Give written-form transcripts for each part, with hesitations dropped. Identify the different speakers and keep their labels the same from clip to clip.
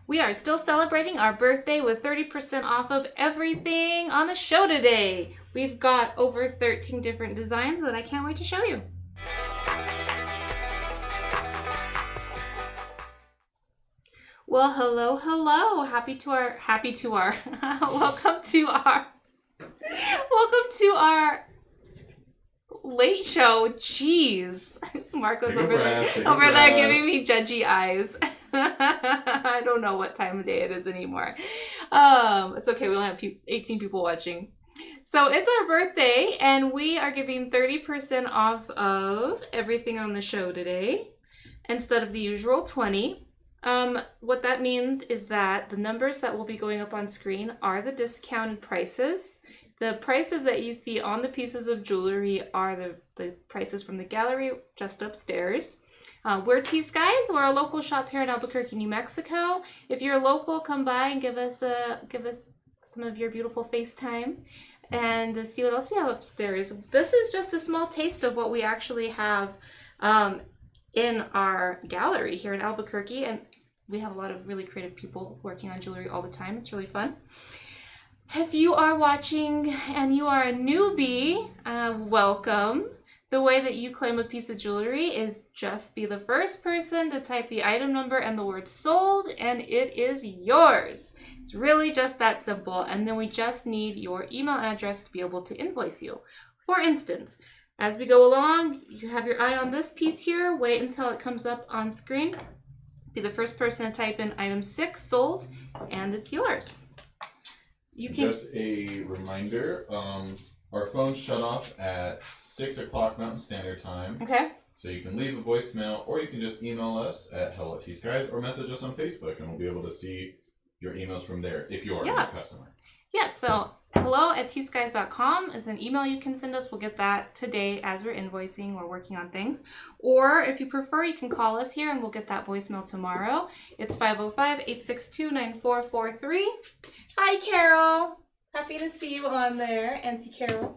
Speaker 1: We are still celebrating our birthday with 30% off of everything on the show today. We've got over 13 different designs that I can't wait to show you. Well, hello. Welcome to our late show. Jeez. Marco's over there giving me judgy eyes. I don't know what time of day it is anymore. It's okay. We only have 18 people watching. So it's our birthday, and we are giving 30% off of everything on the show today instead of the usual 20. What that means is that the numbers that will be going up on screen are the discounted prices. The prices that you see on the pieces of jewelry are the prices from the gallery just upstairs. We're T.Skies. We're a local shop here in Albuquerque, New Mexico. If you're local, come by and give us some of your beautiful FaceTime and see what else we have upstairs. This is just a small taste of what we actually have in our gallery here in Albuquerque, and we have a lot of really creative people working on jewelry all the time. It's really fun. If you are watching and you are a newbie, welcome. The way that you claim a piece of jewelry is just be the first person to type the item number and the word sold, and it is yours. It's really just that simple, and then we just need your email address to be able to invoice you. For instance, as we go along, you have your eye on this piece here. Wait until it comes up on screen. Be the first person to type in item 6, sold, and it's yours. You can...
Speaker 2: Just a reminder, our phones shut off at 6 o'clock Mountain Standard Time.
Speaker 1: Okay.
Speaker 2: So you can leave a voicemail, or you can just email us at hello@tskies, or message us on Facebook, and we'll be able to see your emails from there if you are a customer.
Speaker 1: Yeah, so hello@tskies.com is an email you can send us. We'll get that today as we're invoicing or working on things. Or if you prefer, you can call us here and we'll get that voicemail tomorrow. It's 505-862-9443. Hi, Carol. Happy to see you on there, Auntie Carol.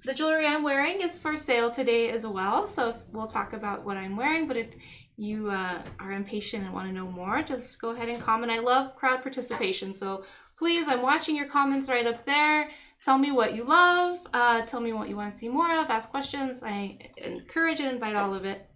Speaker 1: The jewelry I'm wearing is for sale today as well, so we'll talk about what I'm wearing, but if you are impatient and want to know more, just go ahead and comment. I love crowd participation, so please, I'm watching your comments right up there. Tell me what you love. Tell me what you want to see more of. Ask questions. I encourage and invite all of it.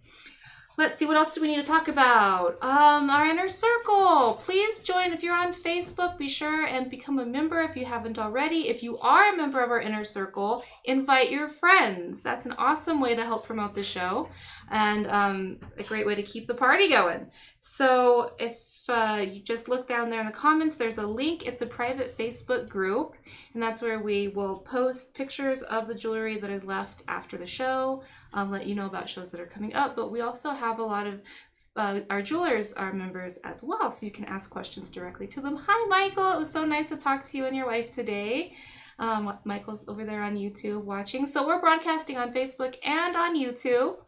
Speaker 1: Let's see, what else do we need to talk about? Our inner circle. Please join. If you're on Facebook, be sure and become a member if you haven't already. If you are a member of our inner circle, invite your friends. That's an awesome way to help promote the show and a great way to keep the party going. So if you just look down there in the comments, there's a link. It's a private Facebook group, and that's where we will post pictures of the jewelry that is left after the show, let you know about shows that are coming up, but we also have a lot of our jewelers are members as well, so you can ask questions directly to them. Hi, Michael. It was so nice to talk to you and your wife today. Michael's over there on YouTube watching. So we're broadcasting on Facebook and on YouTube.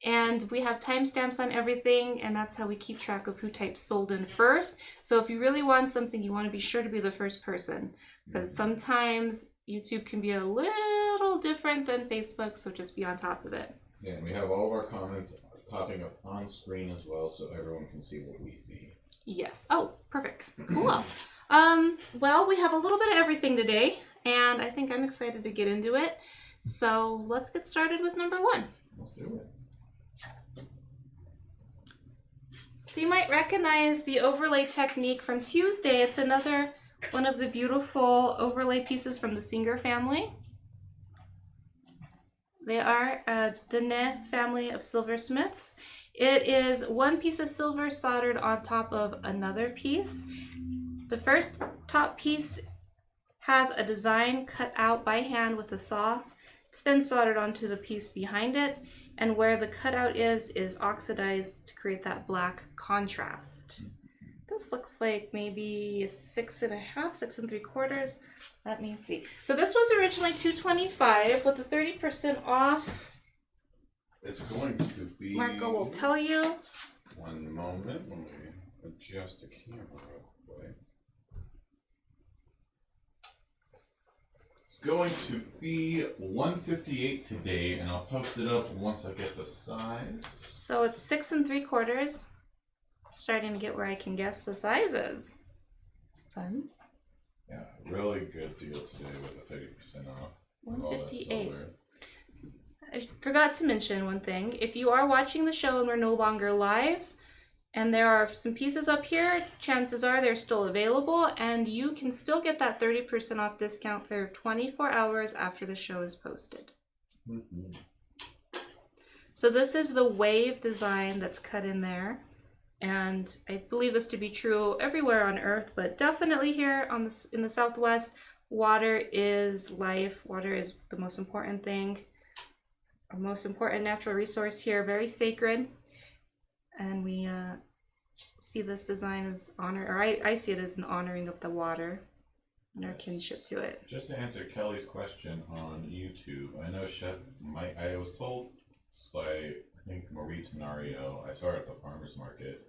Speaker 1: And we have timestamps on everything, and that's how we keep track of who types sold in first. So if you really want something, you want to be sure to be the first person, because sometimes YouTube can be a little different than Facebook, so just be on top of it.
Speaker 2: Yeah, and we have all of our comments popping up on screen as well, so everyone can see what we see.
Speaker 1: Yes. Oh, perfect. Cool. Well, we have a little bit of everything today, and I think I'm excited to get into it. So let's get started with number 1.
Speaker 2: Let's do it.
Speaker 1: So you might recognize the overlay technique from Tuesday. It's another one of the beautiful overlay pieces from the Singer family. They are a Tahe family of silversmiths. It is one piece of silver soldered on top of another piece. The first top piece has a design cut out by hand with a saw. It's then soldered onto the piece behind it, and where the cutout is oxidized to create that black contrast. This looks like maybe 6 1/2, 6 3/4. Let me see. So this was originally $225 with the 30% off.
Speaker 2: It's going to be...
Speaker 1: Marco will tell you.
Speaker 2: One moment, let me adjust the camera real quick. It's going to be $158 today, and I'll post it up once I get the size.
Speaker 1: So it's 6 3/4. starting to get where I can guess the sizes. It's fun.
Speaker 2: Yeah, really good deal today with the 30% off.
Speaker 1: $158. I forgot to mention one thing. If you are watching the show and we're no longer live, and there are some pieces up here, chances are they're still available, and you can still get that 30% off discount for 24 hours after the show is posted. Mm-hmm. So this is the wave design that's cut in there, and I believe this to be true everywhere on Earth, but definitely here in the Southwest, water is life. Water is the most important thing, our most important natural resource here, very sacred. And we see this design as honor, or I see it as an honoring of the water and our kinship to it.
Speaker 2: Just to answer Kelly's question on YouTube, I know Chef I was told by, I think, Marie Tenario, I saw her at the farmer's market.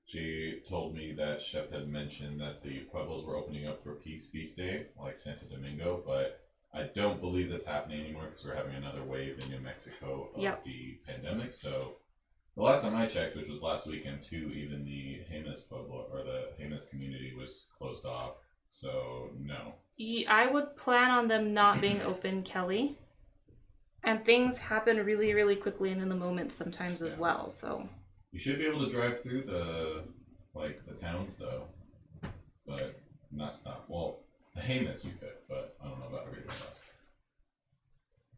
Speaker 2: She told me that Chef had mentioned that the pueblos were opening up for Feast Day, like Santo Domingo, but I don't believe that's happening anymore because we're having another wave in New Mexico of the pandemic, so the last time I checked, which was last weekend too, even the Jemez Pueblo or the Jemez community was closed off. So no.
Speaker 1: I would plan on them not being open, Kelly. And things happen really, really quickly and in the moment sometimes as well. So
Speaker 2: you should be able to drive through the towns though, but not stop. Well, the Jemez you could, but I don't know about everything else.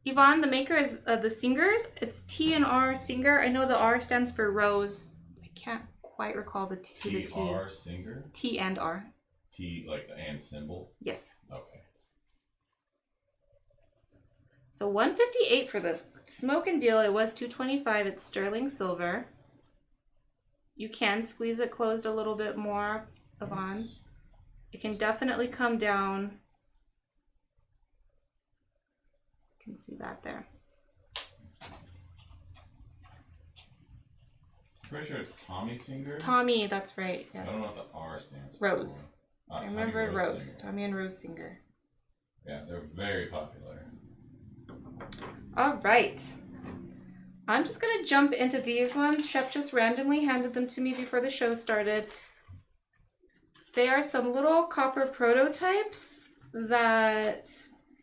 Speaker 1: Yvonne, the maker is the Singers. It's T and R Singer. I know the R stands for Rose. I can't quite recall the T.
Speaker 2: T-R Singer?
Speaker 1: T and R.
Speaker 2: T, like the and symbol?
Speaker 1: Yes.
Speaker 2: Okay.
Speaker 1: So $158 for this. Smoke and deal, it was $225. It's sterling silver. You can squeeze it closed a little bit more, Yvonne. Nice. It can definitely come down. Can see that there.
Speaker 2: Pretty sure it's Tommy Singer.
Speaker 1: Tommy, that's right. Yes.
Speaker 2: I don't know what the R stands for.
Speaker 1: Rose. I remember Rose. Tommy and Rose Singer.
Speaker 2: Yeah, they're very popular.
Speaker 1: All right. I'm just gonna jump into these ones. Shep just randomly handed them to me before the show started. They are some little copper prototypes that.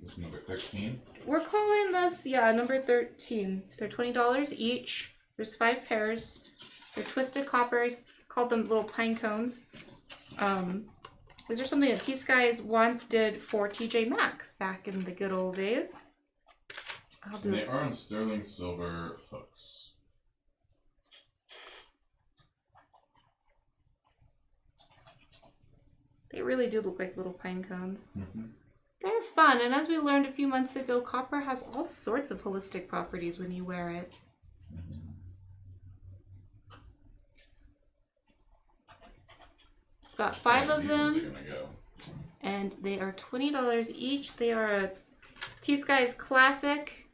Speaker 2: This is number 13.
Speaker 1: We're calling this, number 13. They're $20 each. There's 5 pairs. They're twisted copper. I called them little pine cones. These are something that T.Skies once did for TJ Maxx back in the good old days.
Speaker 2: They are on sterling silver hooks.
Speaker 1: They really do look like little pine cones. Mm-hmm. They're fun, and as we learned a few months ago, copper has all sorts of holistic properties when you wear it. Got 5 of them, and they are $20 each. They are a T.Skies classic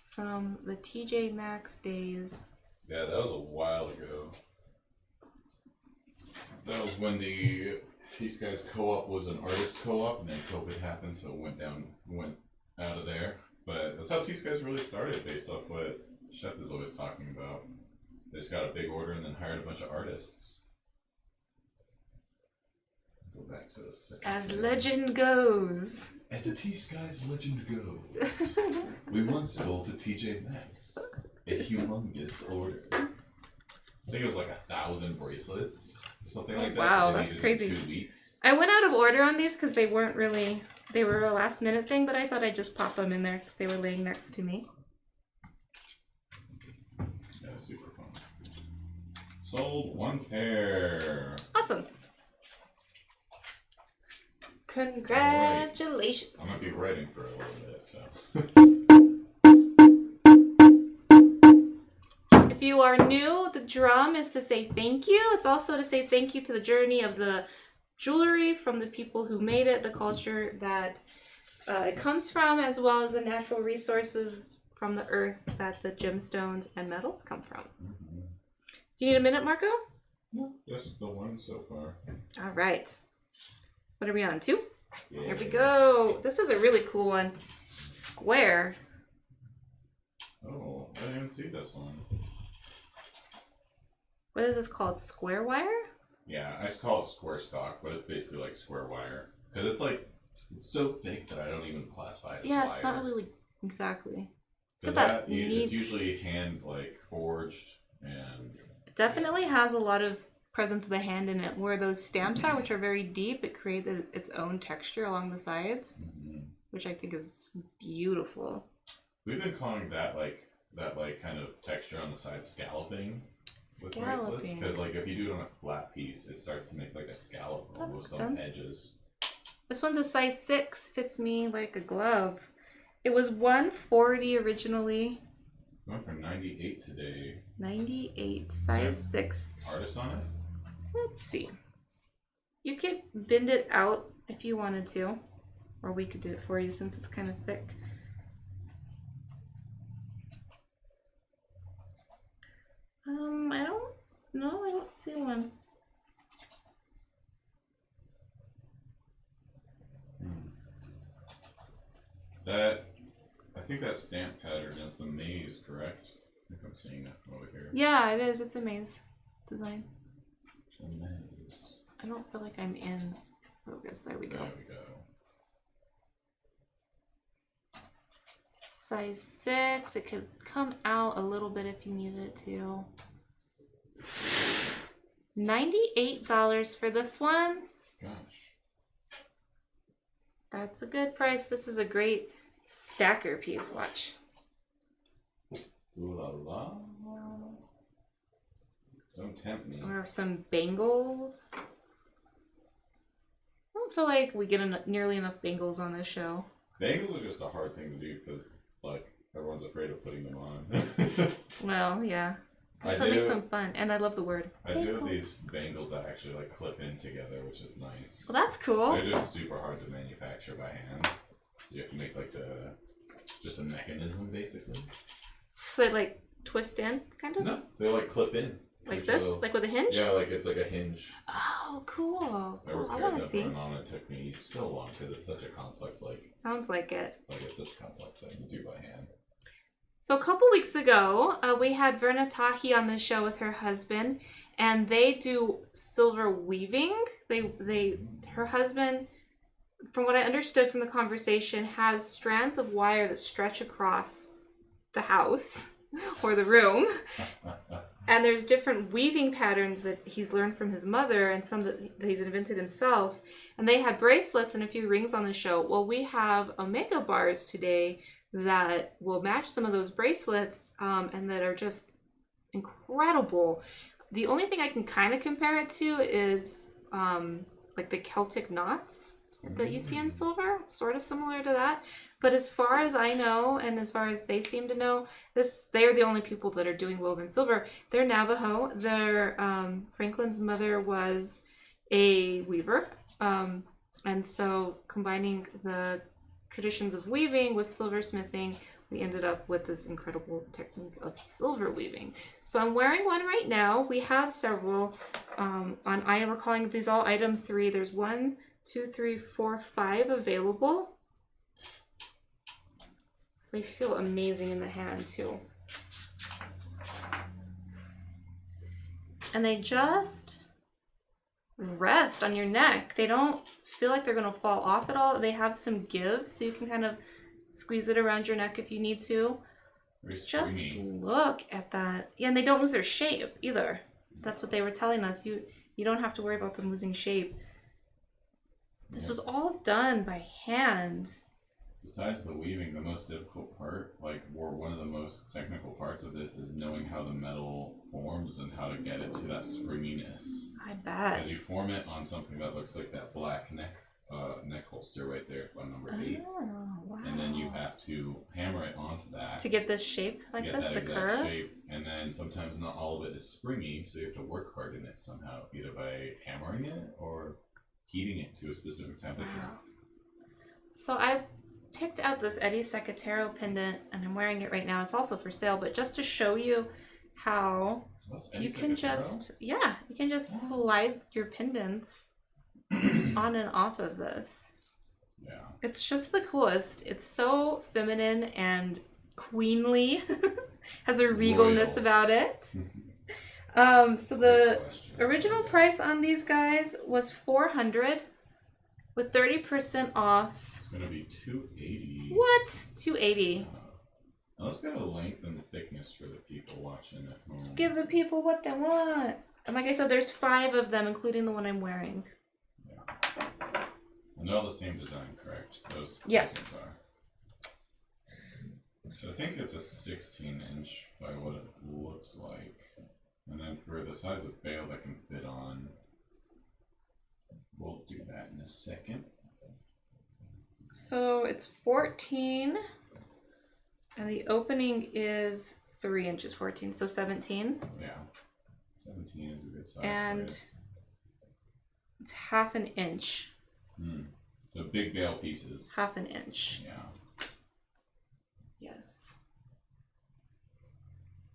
Speaker 1: from the TJ Maxx days.
Speaker 2: Yeah, that was a while ago. That was when the T.Skies co-op was an artist co-op, and then COVID happened, so it went out of there. But that's how T.Skies really started, based off what Chef is always talking about. They just got a big order and then hired a bunch of artists. Go back to the second.
Speaker 1: As legend goes.
Speaker 2: As the T.Skies legend goes, we once sold to TJ Maxx a humongous order. I think it was like 1,000 bracelets. Something like that.
Speaker 1: Wow, that's crazy.
Speaker 2: 2 weeks.
Speaker 1: I went out of order on these because they weren't really, they were a last minute thing, but I thought I'd just pop them in there because they were laying next to me.
Speaker 2: Yeah, super fun. Sold 1 pair.
Speaker 1: Awesome. Congratulations.
Speaker 2: Right. I might be writing for a little bit, so.
Speaker 1: If you are new, the drum is to say thank you. It's also to say thank you to the journey of the jewelry from the people who made it, the culture that it comes from, as well as the natural resources from the earth that the gemstones and metals come from. Mm-hmm. Do you need a minute, Marco?
Speaker 2: No, just the one so far.
Speaker 1: All right. What are we on? 2?
Speaker 2: Yeah.
Speaker 1: Here we go. This is a really cool one. Square.
Speaker 2: Oh, I didn't even see this one.
Speaker 1: What is this called? Square wire?
Speaker 2: Yeah, I just call it square stock, but it's basically like square wire. Because it's like, it's so thick that I don't even classify it as wire.
Speaker 1: Yeah, it's not really exactly.
Speaker 2: Because it's usually hand like forged and...
Speaker 1: It definitely has a lot of presence of the hand in it. Where those stamps are, which are very deep, it created its own texture along the sides, which I think is beautiful. We've
Speaker 2: been calling that kind of texture on the side scalloping with bracelets, because like if you do it on a flat piece, it starts to make like a scallop almost on the edges. This
Speaker 1: one's a size 6, fits me like a glove. It was $140 originally.
Speaker 2: Going for $98 today.
Speaker 1: 98, size 6.
Speaker 2: Artist on it?
Speaker 1: Let's see. You could bend it out if you wanted to, or we could do it for you since it's kind of thick. I don't know. I don't see one.
Speaker 2: I think that stamp pattern is the maze, correct? I think I'm seeing it over here.
Speaker 1: Yeah, it is. It's a maze design.
Speaker 2: A maze.
Speaker 1: I don't feel like I'm in focus. There we go.
Speaker 2: There we go.
Speaker 1: Size 6. It could come out a little bit if you needed it to. $98 for this one.
Speaker 2: Gosh.
Speaker 1: That's a good price. This is a great stacker piece. Watch.
Speaker 2: Ooh la la. Don't tempt me.
Speaker 1: Or some bangles. I don't feel like we get nearly enough bangles on this show.
Speaker 2: Bangles are just a hard thing to do because, like, everyone's afraid of putting them on.
Speaker 1: Well, yeah. That's what makes them fun. And I love the word
Speaker 2: I do have these bangles that actually, like, clip in together, which is nice.
Speaker 1: Well, that's cool.
Speaker 2: They're just super hard to manufacture by hand. You have to make, like, just a mechanism, basically.
Speaker 1: So they, like, twist in, kind of?
Speaker 2: No, they, like, clip in.
Speaker 1: Like this? Like with a hinge?
Speaker 2: Yeah, like it's like a hinge.
Speaker 1: Oh, cool.
Speaker 2: I want to see. It took me so long because it's such a complex, like...
Speaker 1: Sounds like it.
Speaker 2: Like it's such a complex thing to do by hand.
Speaker 1: So a couple weeks ago, we had Verna Tahe on the show with her husband, and they do silver weaving. Her husband, from what I understood from the conversation, has strands of wire that stretch across the house or the room. And there's different weaving patterns that he's learned from his mother and some that he's invented himself. And they had bracelets and a few rings on the show. Well, we have Omega bars today that will match some of those bracelets and that are just incredible. The only thing I can kind of compare it to is like the Celtic knots that you see in silver. It's sort of similar to that. But as far as I know, and as far as they seem to know, they are the only people that are doing woven silver. They're Navajo. Franklin's mother was a weaver. And so combining the traditions of weaving with silversmithing, we ended up with this incredible technique of silver weaving. So I'm wearing one right now. We have several we're calling these all item 3. There's 1, 2, 3, 4, 5 available. They feel amazing in the hand too. And they just rest on your neck. They don't feel like they're gonna fall off at all. They have some give, so you can kind of squeeze it around your neck if you need to. Just look at that. Yeah, and they don't lose their shape either. That's what they were telling us. You don't have to worry about them losing shape. This was all done by hand.
Speaker 2: Besides the weaving, the most difficult part, or one of the most technical parts of this, is knowing how the metal forms and how to get it to that springiness.
Speaker 1: I bet.
Speaker 2: Because you form it on something that looks like that black neck holster right there on number 8.
Speaker 1: Oh, wow.
Speaker 2: And then you have to hammer it onto that.
Speaker 1: To get this shape like this, the curve?
Speaker 2: Shape. And then sometimes not all of it is springy, so you have to work hard in it somehow, either by hammering it or heating it to a specific temperature.
Speaker 1: Wow. So I picked out this Eddie Secatero pendant, and I'm wearing it right now. It's also for sale, but just to show you how you can just slide your pendants on and off of this.
Speaker 2: Yeah.
Speaker 1: It's just the coolest. It's so feminine and queenly. Has a regalness about it. So the
Speaker 2: Question.
Speaker 1: original price on these guys was $400 with 30% off.
Speaker 2: It's gonna be $280.
Speaker 1: What? $280.
Speaker 2: Now let's get a length and thickness for the people watching at home.
Speaker 1: Let's give the people what they want. And like I said, there's 5 of them, including the one I'm wearing.
Speaker 2: Yeah. And they're all the same design, correct? Those ones are. So I think it's a 16-inch by what it looks like. And then for the size of bail that can fit on, we'll do that in a second.
Speaker 1: So it's 14, and the opening is 3 inches, 14, so 17.
Speaker 2: Yeah, 17 is a good size.
Speaker 1: And it's half an inch.
Speaker 2: So big bail pieces.
Speaker 1: Half an inch.
Speaker 2: Yeah.
Speaker 1: Yes.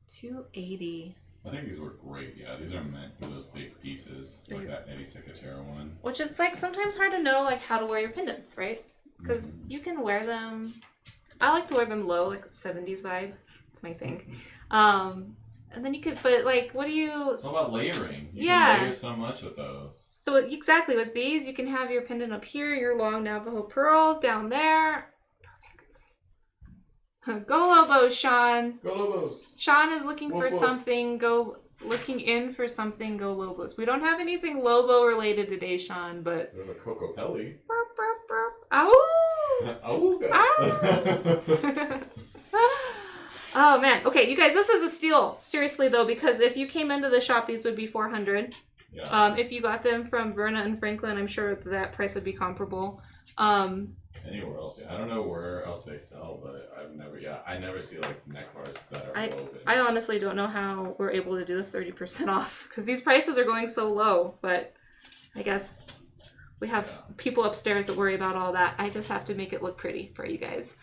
Speaker 1: $280.
Speaker 2: I think these work great. Yeah, these are meant for those big pieces, like that Eddie Secatero one.
Speaker 1: Which is like sometimes hard to know like how to wear your pendants, right? Because you can wear them. I like to wear them low, like 70s vibe. It's my thing. And then you could, but like, what do you?
Speaker 2: It's all about layering. You
Speaker 1: Yeah.
Speaker 2: can layer so much with those.
Speaker 1: So exactly with these, you can have your pendant up here, your long Navajo pearls down there. Perfect. Go Lobos, Sean.
Speaker 2: Go Lobos.
Speaker 1: Sean is looking
Speaker 2: Woof,
Speaker 1: for
Speaker 2: woof.
Speaker 1: something. Looking in for something. Go Lobos. We don't have anything Lobo related today, Sean, but.
Speaker 2: We have a Kokopelli.
Speaker 1: Burp, burp, burp. Ow!
Speaker 2: Ow!
Speaker 1: Oh man. Okay, you guys, this is a steal. Seriously though, because if you came into the shop, these would be $400.
Speaker 2: Yeah.
Speaker 1: If you got them from Verna and Franklin, I'm sure that price would be comparable.
Speaker 2: Anywhere else, yeah. I don't know where else they sell, but I never see like neck bars that are woven.
Speaker 1: I honestly don't know how we're able to do this 30% off because these prices are going so low, but I guess we have people upstairs that worry about all that. I just have to make it look pretty for you guys.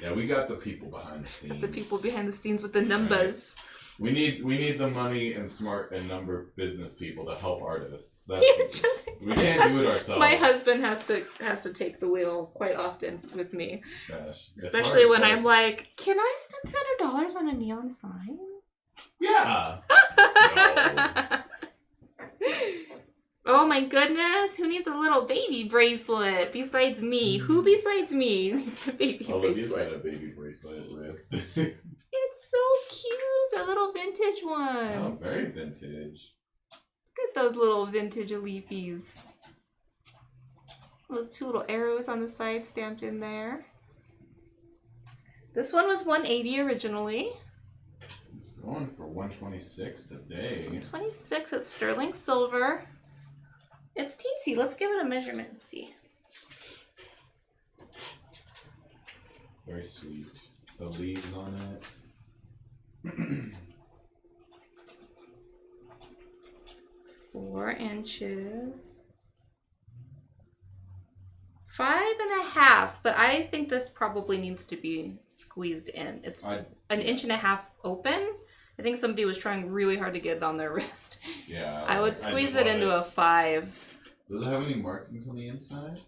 Speaker 2: Yeah, we got the people behind the scenes.
Speaker 1: The people behind the scenes with the numbers.
Speaker 2: Right. We need the money and smart and number business people to help artists. We can't do it ourselves.
Speaker 1: My husband has to take the wheel quite often with me.
Speaker 2: Gosh,
Speaker 1: especially when I'm like, can I spend $200 on a neon sign?
Speaker 2: Yeah. No.
Speaker 1: Oh my goodness, who needs a little baby bracelet besides me? Who besides me needs a baby
Speaker 2: Olivia's
Speaker 1: bracelet?
Speaker 2: got a baby bracelet wrist.
Speaker 1: It's so cute. It's a little vintage one.
Speaker 2: Oh, very vintage.
Speaker 1: Look at those little vintage leafies. Those 2 little arrows on the side stamped in there. This one was $180 originally.
Speaker 2: It's going for $126 today.
Speaker 1: 26. It's sterling silver. It's teensy. Let's give it a measurement and see.
Speaker 2: Very sweet. The leaves on it.
Speaker 1: 4 inches. 5.5, but I think this probably needs to be squeezed in. It's an 1.5 inches open. I think somebody was trying really hard to get it on their wrist.
Speaker 2: Yeah.
Speaker 1: I would squeeze it into a 5.
Speaker 2: Does it have any markings on the inside?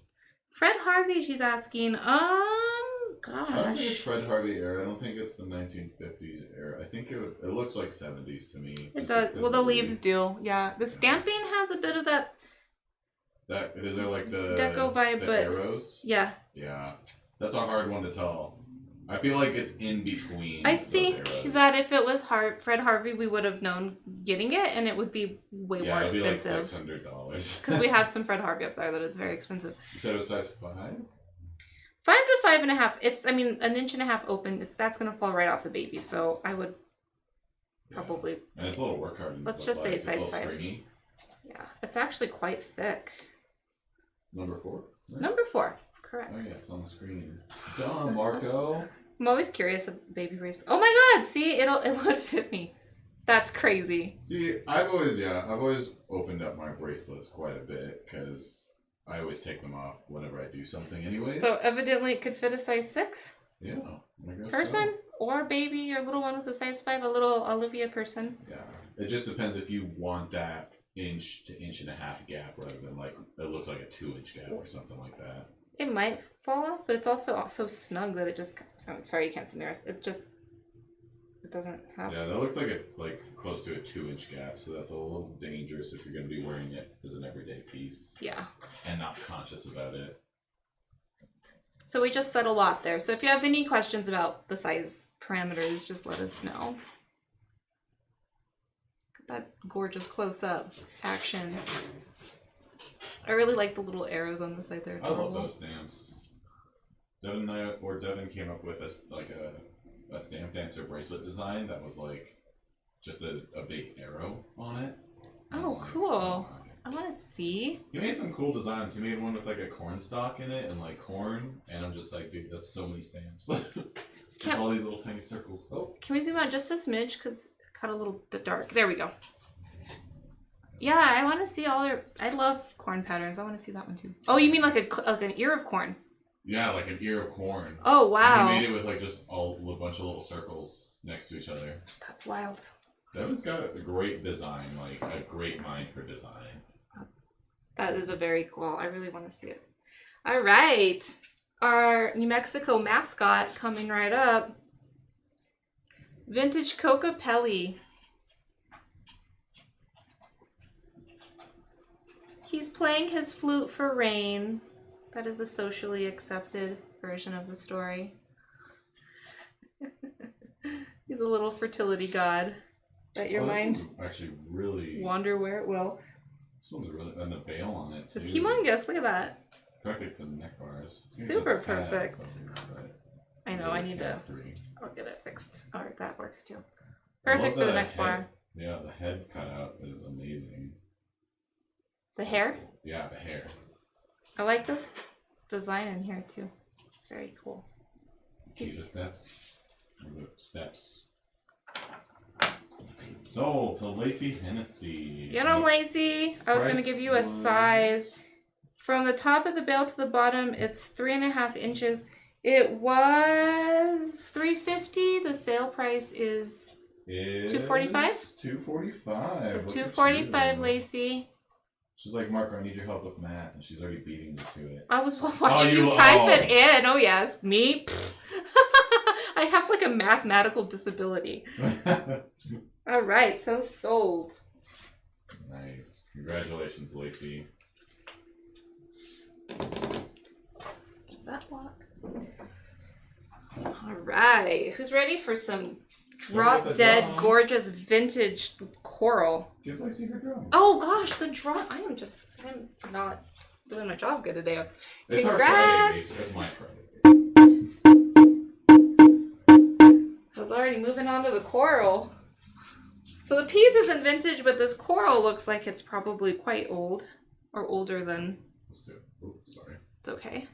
Speaker 1: Fred Harvey, she's asking.
Speaker 2: I don't think it's
Speaker 1: Gosh.
Speaker 2: Fred Harvey era. I don't think it's the 1950s era. I think it looks like 70s to me.
Speaker 1: It does. Well, the leaves do. Yeah. The stamping has a bit of that.
Speaker 2: That is there like the
Speaker 1: Deco vibe,
Speaker 2: the
Speaker 1: but
Speaker 2: arrows?
Speaker 1: yeah.
Speaker 2: Yeah, that's a hard one to tell. I feel like it's in between.
Speaker 1: I
Speaker 2: those
Speaker 1: think
Speaker 2: arrows.
Speaker 1: that if it was Fred Harvey, we would have known getting it, and it would be way more
Speaker 2: it'd be like
Speaker 1: expensive.
Speaker 2: $600.
Speaker 1: Because we have some Fred Harvey up there that is very expensive.
Speaker 2: You said it was size 5?
Speaker 1: 5 to 5.5. It's, I mean, 1.5 inches open. That's gonna fall right off the baby. So I would probably.
Speaker 2: And it's a little work hard.
Speaker 1: Let's just say size 5.
Speaker 2: Stringy.
Speaker 1: Yeah, it's actually quite thick.
Speaker 2: Number 4. Right?
Speaker 1: Number 4, correct.
Speaker 2: Oh yeah, it's on the screen. Duh, Marco.
Speaker 1: I'm always curious of baby bracelet. Oh my God! See, it would fit me. That's crazy.
Speaker 2: See, I've always opened up my bracelets quite a bit because I always take them off whenever I do something anyways.
Speaker 1: So evidently it could fit a size 6
Speaker 2: yeah, I guess
Speaker 1: person
Speaker 2: so.
Speaker 1: or baby or little one with a size 5, a little Olivia person.
Speaker 2: Yeah, it just depends if you want that 1 inch to 1.5 inch gap rather than like it looks like a 2-inch gap or something like that.
Speaker 1: It might fall off, but it's also so snug that it just. I'm sorry, you can't see the rest. It's it doesn't have...
Speaker 2: Yeah, that looks like it close to a 2-inch gap, so that's a little dangerous if you're going to be wearing it as an everyday piece.
Speaker 1: Yeah.
Speaker 2: And not conscious about it.
Speaker 1: So we just said a lot there. So if you have any questions about the size parameters, just let us know. That gorgeous close-up action. I really like the little arrows on the side there.
Speaker 2: I love those stamps. Devin came up with a stamp dancer bracelet design that was like just a big arrow on it.
Speaker 1: Oh, cool. I want to see.
Speaker 2: He made some cool designs. He made one with like a corn stalk in it and like corn, and I'm just like, dude, that's so many stamps. Just all these little tiny circles. Oh.
Speaker 1: Can we zoom out just a smidge because it got a little bit dark. There we go. Yeah, I want to see all their... I love corn patterns. I want to see that one too. Oh, you mean like an ear of corn? Yeah,
Speaker 2: like an ear of corn.
Speaker 1: Oh, wow.
Speaker 2: And he made it with like just a bunch of little circles next to each other.
Speaker 1: That's wild.
Speaker 2: Devin's got a great design, like a great mind for design.
Speaker 1: That is a very cool. I really want to see it. All right. Our New Mexico mascot coming right up. Vintage Kokopelli. He's playing his flute for rain. That is the socially accepted version of the story. He's a little fertility god. That your mind
Speaker 2: actually really
Speaker 1: wander where it will.
Speaker 2: This one's really, and the bail on it too.
Speaker 1: It's humongous. Look at that.
Speaker 2: Perfect for the neck bars.
Speaker 1: Super perfect. I know. I need to.
Speaker 2: 3.
Speaker 1: I'll get it fixed. Alright, that works too. Perfect for the neck bar.
Speaker 2: Yeah, the head cutout is amazing.
Speaker 1: The hair?
Speaker 2: Yeah, the hair.
Speaker 1: I like this design in here too. Very cool.
Speaker 2: The steps. The steps. Sold to Lacey Hennessy.
Speaker 1: Get on, Lacey. I was going to give you a size. From the top of the bail to the bottom, it's 3.5 inches. It was $350. The sale price is $245.
Speaker 2: $245.
Speaker 1: So $245, Lacey.
Speaker 2: She's like, Marco, I need your help with math, and she's already beating me to it.
Speaker 1: I was watching you type it in. Oh yes, me. I have like a mathematical disability. All right, so sold.
Speaker 2: Nice. Congratulations, Lacey.
Speaker 1: That block. All right, who's ready for some drop dead gorgeous vintage coral?
Speaker 2: Give Lacey her drum.
Speaker 1: Oh gosh, the drum. I'm not doing my job good today.
Speaker 2: It's
Speaker 1: Congrats.
Speaker 2: our Friday, Lacey. It's my Friday.
Speaker 1: I was already moving on to the coral. So the piece isn't vintage, but this coral looks like it's probably quite old, or older than.
Speaker 2: Let's do it. Oops, sorry.
Speaker 1: It's okay.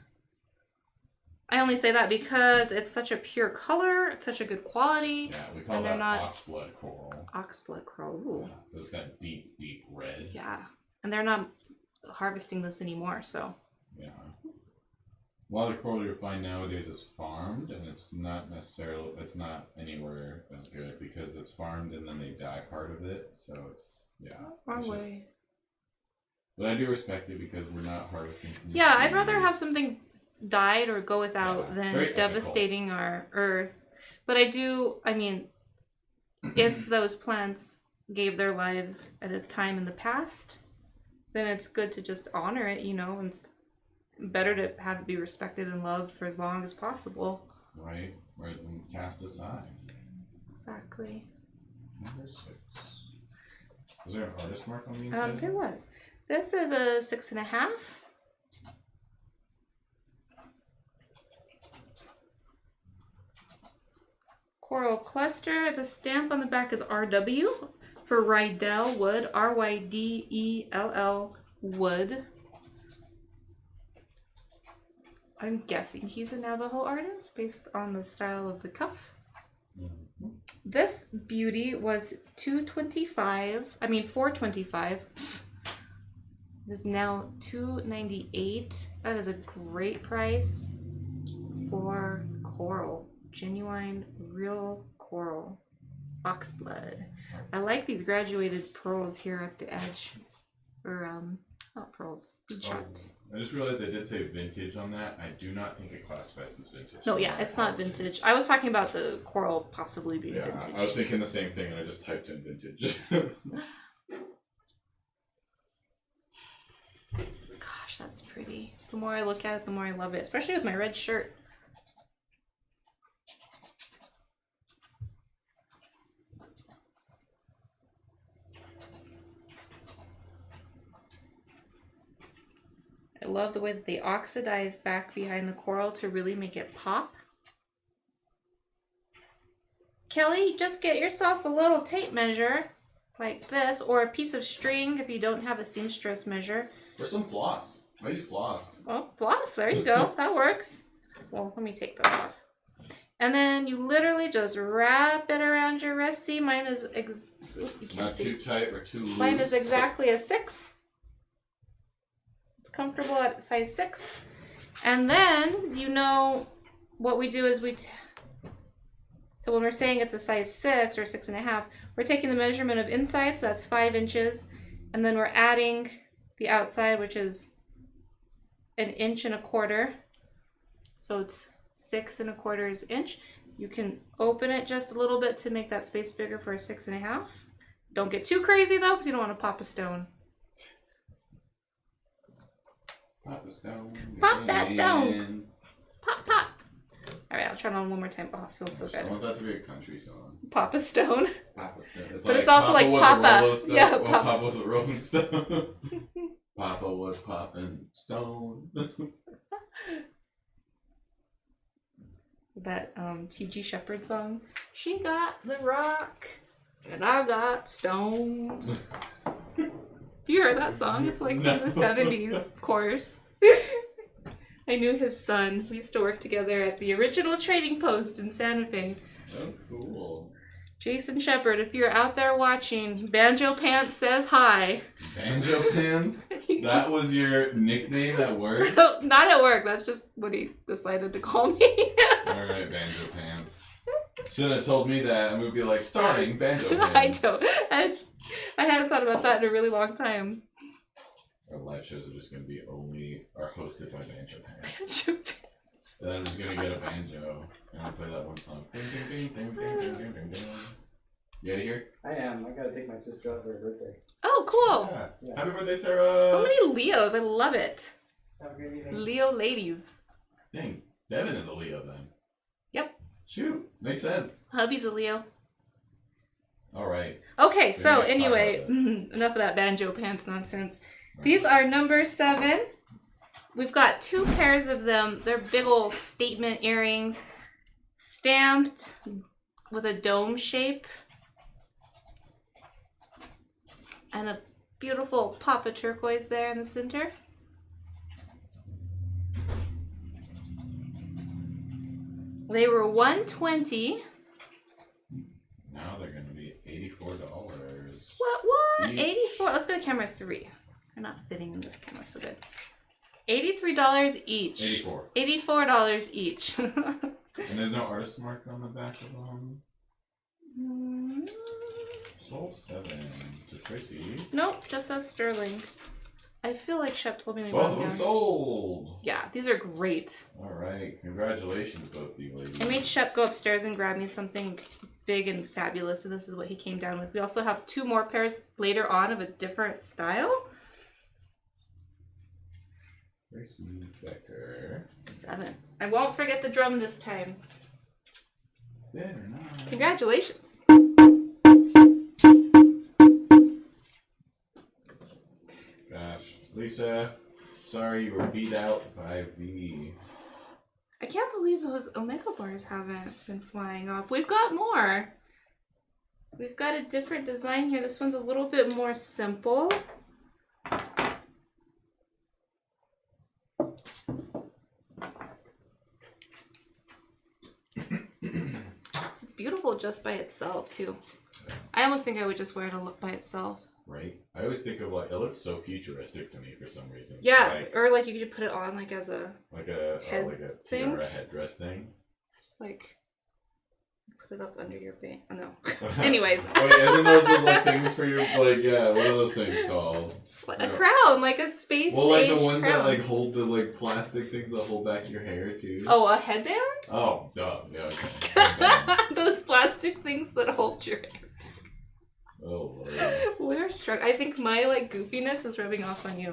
Speaker 1: I only say that because it's such a pure color, it's such a good quality.
Speaker 2: Yeah, we call that oxblood coral.
Speaker 1: Oxblood coral, ooh.
Speaker 2: Yeah, it's got deep, deep red.
Speaker 1: Yeah, and they're not harvesting this anymore, so.
Speaker 2: Yeah. A lot of the coral you find nowadays is farmed, and it's not anywhere as good because it's farmed and then they dye part of it, so it's, yeah.
Speaker 1: Wrong way.
Speaker 2: But I do respect it because we're not harvesting.
Speaker 1: Yeah, I'd rather have something dyed or go without than devastating our earth. But I mean, if those plants gave their lives at a time in the past, then it's good to just honor it, you know, and better to have it be respected and loved for as long as possible.
Speaker 2: Right, and cast aside.
Speaker 1: Exactly.
Speaker 2: Number 6. Was there an artist mark on the inside?
Speaker 1: There was. This is a 6.5. Coral cluster. The stamp on the back is RW for Rydell Wood. RYDELL Wood. I'm guessing he's a Navajo artist based on the style of the cuff. Mm-hmm. This beauty was $425. It is now $298. That is a great price for coral. Genuine, real coral. Oxblood. I like these graduated pearls here at the edge. Or not pearls. Bead shot.
Speaker 2: I just realized they did say vintage on that. I do not think it classifies as vintage.
Speaker 1: No, yeah, it's not vintage. I was talking about the coral possibly being vintage.
Speaker 2: I was thinking the same thing and I just typed in vintage.
Speaker 1: Gosh, that's pretty. The more I look at it, the more I love it, especially with my red shirt. I love the way that they oxidize back behind the coral to really make it pop. Kelly, just get yourself a little tape measure like this, or a piece of string if you don't have a seamstress measure.
Speaker 2: Or some floss. I use floss.
Speaker 1: Oh, floss, there you go. That works. Well, let me take this off. And then you literally just wrap it around your wrist. See, mine is
Speaker 2: not too tight or too loose.
Speaker 1: Mine is exactly a 6. It's comfortable at size 6. And then, you know, what we do is so when we're saying it's a size 6 or 6.5, we're taking the measurement of inside, so that's 5 inches. And then we're adding the outside, which is 1.25 inches. So it's 6 1/4 inch. You can open it just a little bit to make that space bigger for a 6.5. Don't get too crazy though, because you don't want to pop a stone.
Speaker 2: Pop the stone.
Speaker 1: Pop that stone. Pop, pop. All right, I'll try it on one more time. Oh, it feels so good.
Speaker 2: I want that to be a country song.
Speaker 1: Pop a stone.
Speaker 2: Pop a stone. It's
Speaker 1: but
Speaker 2: like
Speaker 1: it's also
Speaker 2: Papa
Speaker 1: like
Speaker 2: was
Speaker 1: Papa. Yeah,
Speaker 2: well,
Speaker 1: Papa.
Speaker 2: Papa was a Rolling Stone. Papa was popping stone.
Speaker 1: That T.G. Shepherd song. She got the rock, and I got stone. You heard that song? It's like from the 70s chorus. I knew his son. We used to work together at the original trading post in Santa Fe.
Speaker 2: Oh, cool.
Speaker 1: Jason Shepherd, if you're out there watching, Banjo Pants says hi.
Speaker 2: Banjo Pants? That was your nickname at work?
Speaker 1: No, not at work. That's just what he decided to call me.
Speaker 2: Alright, Banjo Pants. Should have told me that and we'd be like, starring Banjo Pants.
Speaker 1: I hadn't thought about that in a really long time.
Speaker 2: Our live shows are just going to be are hosted by Banjo Pants.
Speaker 1: Banjo Pants.
Speaker 2: And I'm just going to get a banjo and I'll play that one song. Ding, ding, ding, ding, ding, ding, ding, ding, ding. You out of here?
Speaker 3: I am. I gotta take my sister out for her birthday.
Speaker 1: Oh, cool.
Speaker 2: Yeah. Happy birthday, Sarah!
Speaker 1: So many Leos. I love it.
Speaker 3: Have a great evening.
Speaker 1: Leo ladies.
Speaker 2: Dang, Devin is a Leo then.
Speaker 1: Yep.
Speaker 2: Shoot, makes sense.
Speaker 1: Hubby's a Leo.
Speaker 2: Alright.
Speaker 1: Okay, so
Speaker 2: Let's talk
Speaker 1: anyway,
Speaker 2: about this.
Speaker 1: enough of that Banjo Pants nonsense. These are number 7. We've got 2 pairs of them. They're big old statement earrings, stamped with a dome shape. And a beautiful pop of turquoise there in the center. They were $120.
Speaker 2: Now they're going to be $84.
Speaker 1: What? 84? Let's go to camera 3. They're not fitting in this camera so good. $83 each.
Speaker 2: 84.
Speaker 1: $84 each.
Speaker 2: And there's no artist mark on the back of them? Sold 7 to Tracy.
Speaker 1: Nope, just says sterling. I feel like Shep told me they
Speaker 2: Both of
Speaker 1: were
Speaker 2: them sold!
Speaker 1: Yeah, these are great.
Speaker 2: Alright, congratulations both of you ladies.
Speaker 1: I made Shep go upstairs and grab me something big and fabulous, and this is what he came down with. We also have 2 more pairs later on of a different style.
Speaker 2: Tracy Becker.
Speaker 1: 7. I won't forget the drum this time.
Speaker 2: Better not.
Speaker 1: Congratulations.
Speaker 2: Gosh, Lisa, sorry you were beat out by V.
Speaker 1: I can't believe those Omega bars haven't been flying off. We've got more. We've got a different design here. This one's a little bit more simple. It's beautiful just by itself, too. I almost think I would just wear it by itself.
Speaker 2: Right? I always think of it looks so futuristic to me for some reason.
Speaker 1: Yeah, or like you could put it on like as a
Speaker 2: like a
Speaker 1: head
Speaker 2: like a
Speaker 1: thing?
Speaker 2: tiara headdress thing.
Speaker 1: Just like Put it up under your bang. Oh no. Anyways.
Speaker 2: Wait, isn't those like things for your like? Yeah, what are those things called?
Speaker 1: A crown, like a space.
Speaker 2: Well, like
Speaker 1: age
Speaker 2: the ones
Speaker 1: crown.
Speaker 2: that like hold the like plastic things that hold back your hair too.
Speaker 1: Oh, a headband?
Speaker 2: Oh, duh. Yeah. Okay.
Speaker 1: Those plastic things that hold your hair.
Speaker 2: Oh Lord.
Speaker 1: We're struck. I think my like goofiness is rubbing off on you,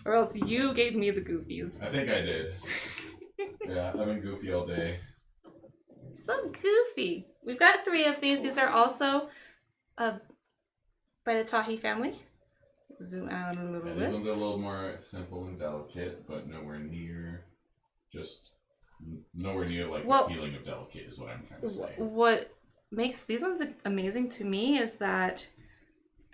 Speaker 1: or else you gave me the goofies.
Speaker 2: I think I did. Yeah, I've been goofy all day.
Speaker 1: So goofy. We've got 3 of these. These are also by the Tahe family. Zoom out a little
Speaker 2: Yeah,
Speaker 1: bit.
Speaker 2: these ones are a little more simple and delicate, but nowhere near like the feeling of delicate is what I'm trying to say.
Speaker 1: What makes these ones amazing to me is that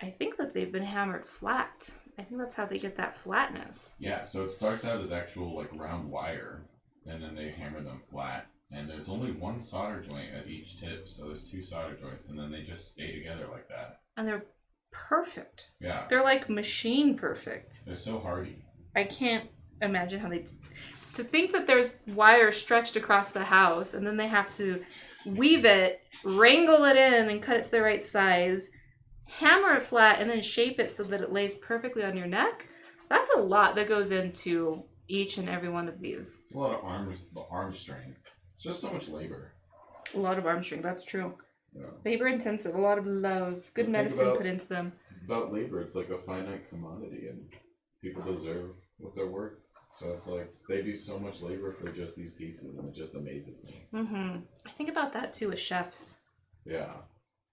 Speaker 1: I think that they've been hammered flat. I think that's how they get that flatness.
Speaker 2: Yeah, so it starts out as actual like round wire, and then they hammer them flat. And there's only one solder joint at each tip, so there's 2 solder joints, and then they just stay together like that.
Speaker 1: And they're perfect.
Speaker 2: Yeah.
Speaker 1: They're like machine perfect.
Speaker 2: They're so hardy.
Speaker 1: I can't imagine how they... To think that there's wire stretched across the house, and then they have to weave it, wrangle it in, and cut it to the right size, hammer it flat, and then shape it so that it lays perfectly on your neck. That's a lot that goes into each and every one of these.
Speaker 2: It's a lot of arm strength. It's just so much labor.
Speaker 1: A lot of arm strength, that's true.
Speaker 2: Yeah.
Speaker 1: Labor intensive, a lot of love, good medicine put into them.
Speaker 2: About labor, it's like a finite commodity, and people deserve what they're worth. So it's like they do so much labor for just these pieces, and it just amazes me.
Speaker 1: Mm-hmm. I think about that too with chefs.
Speaker 2: Yeah.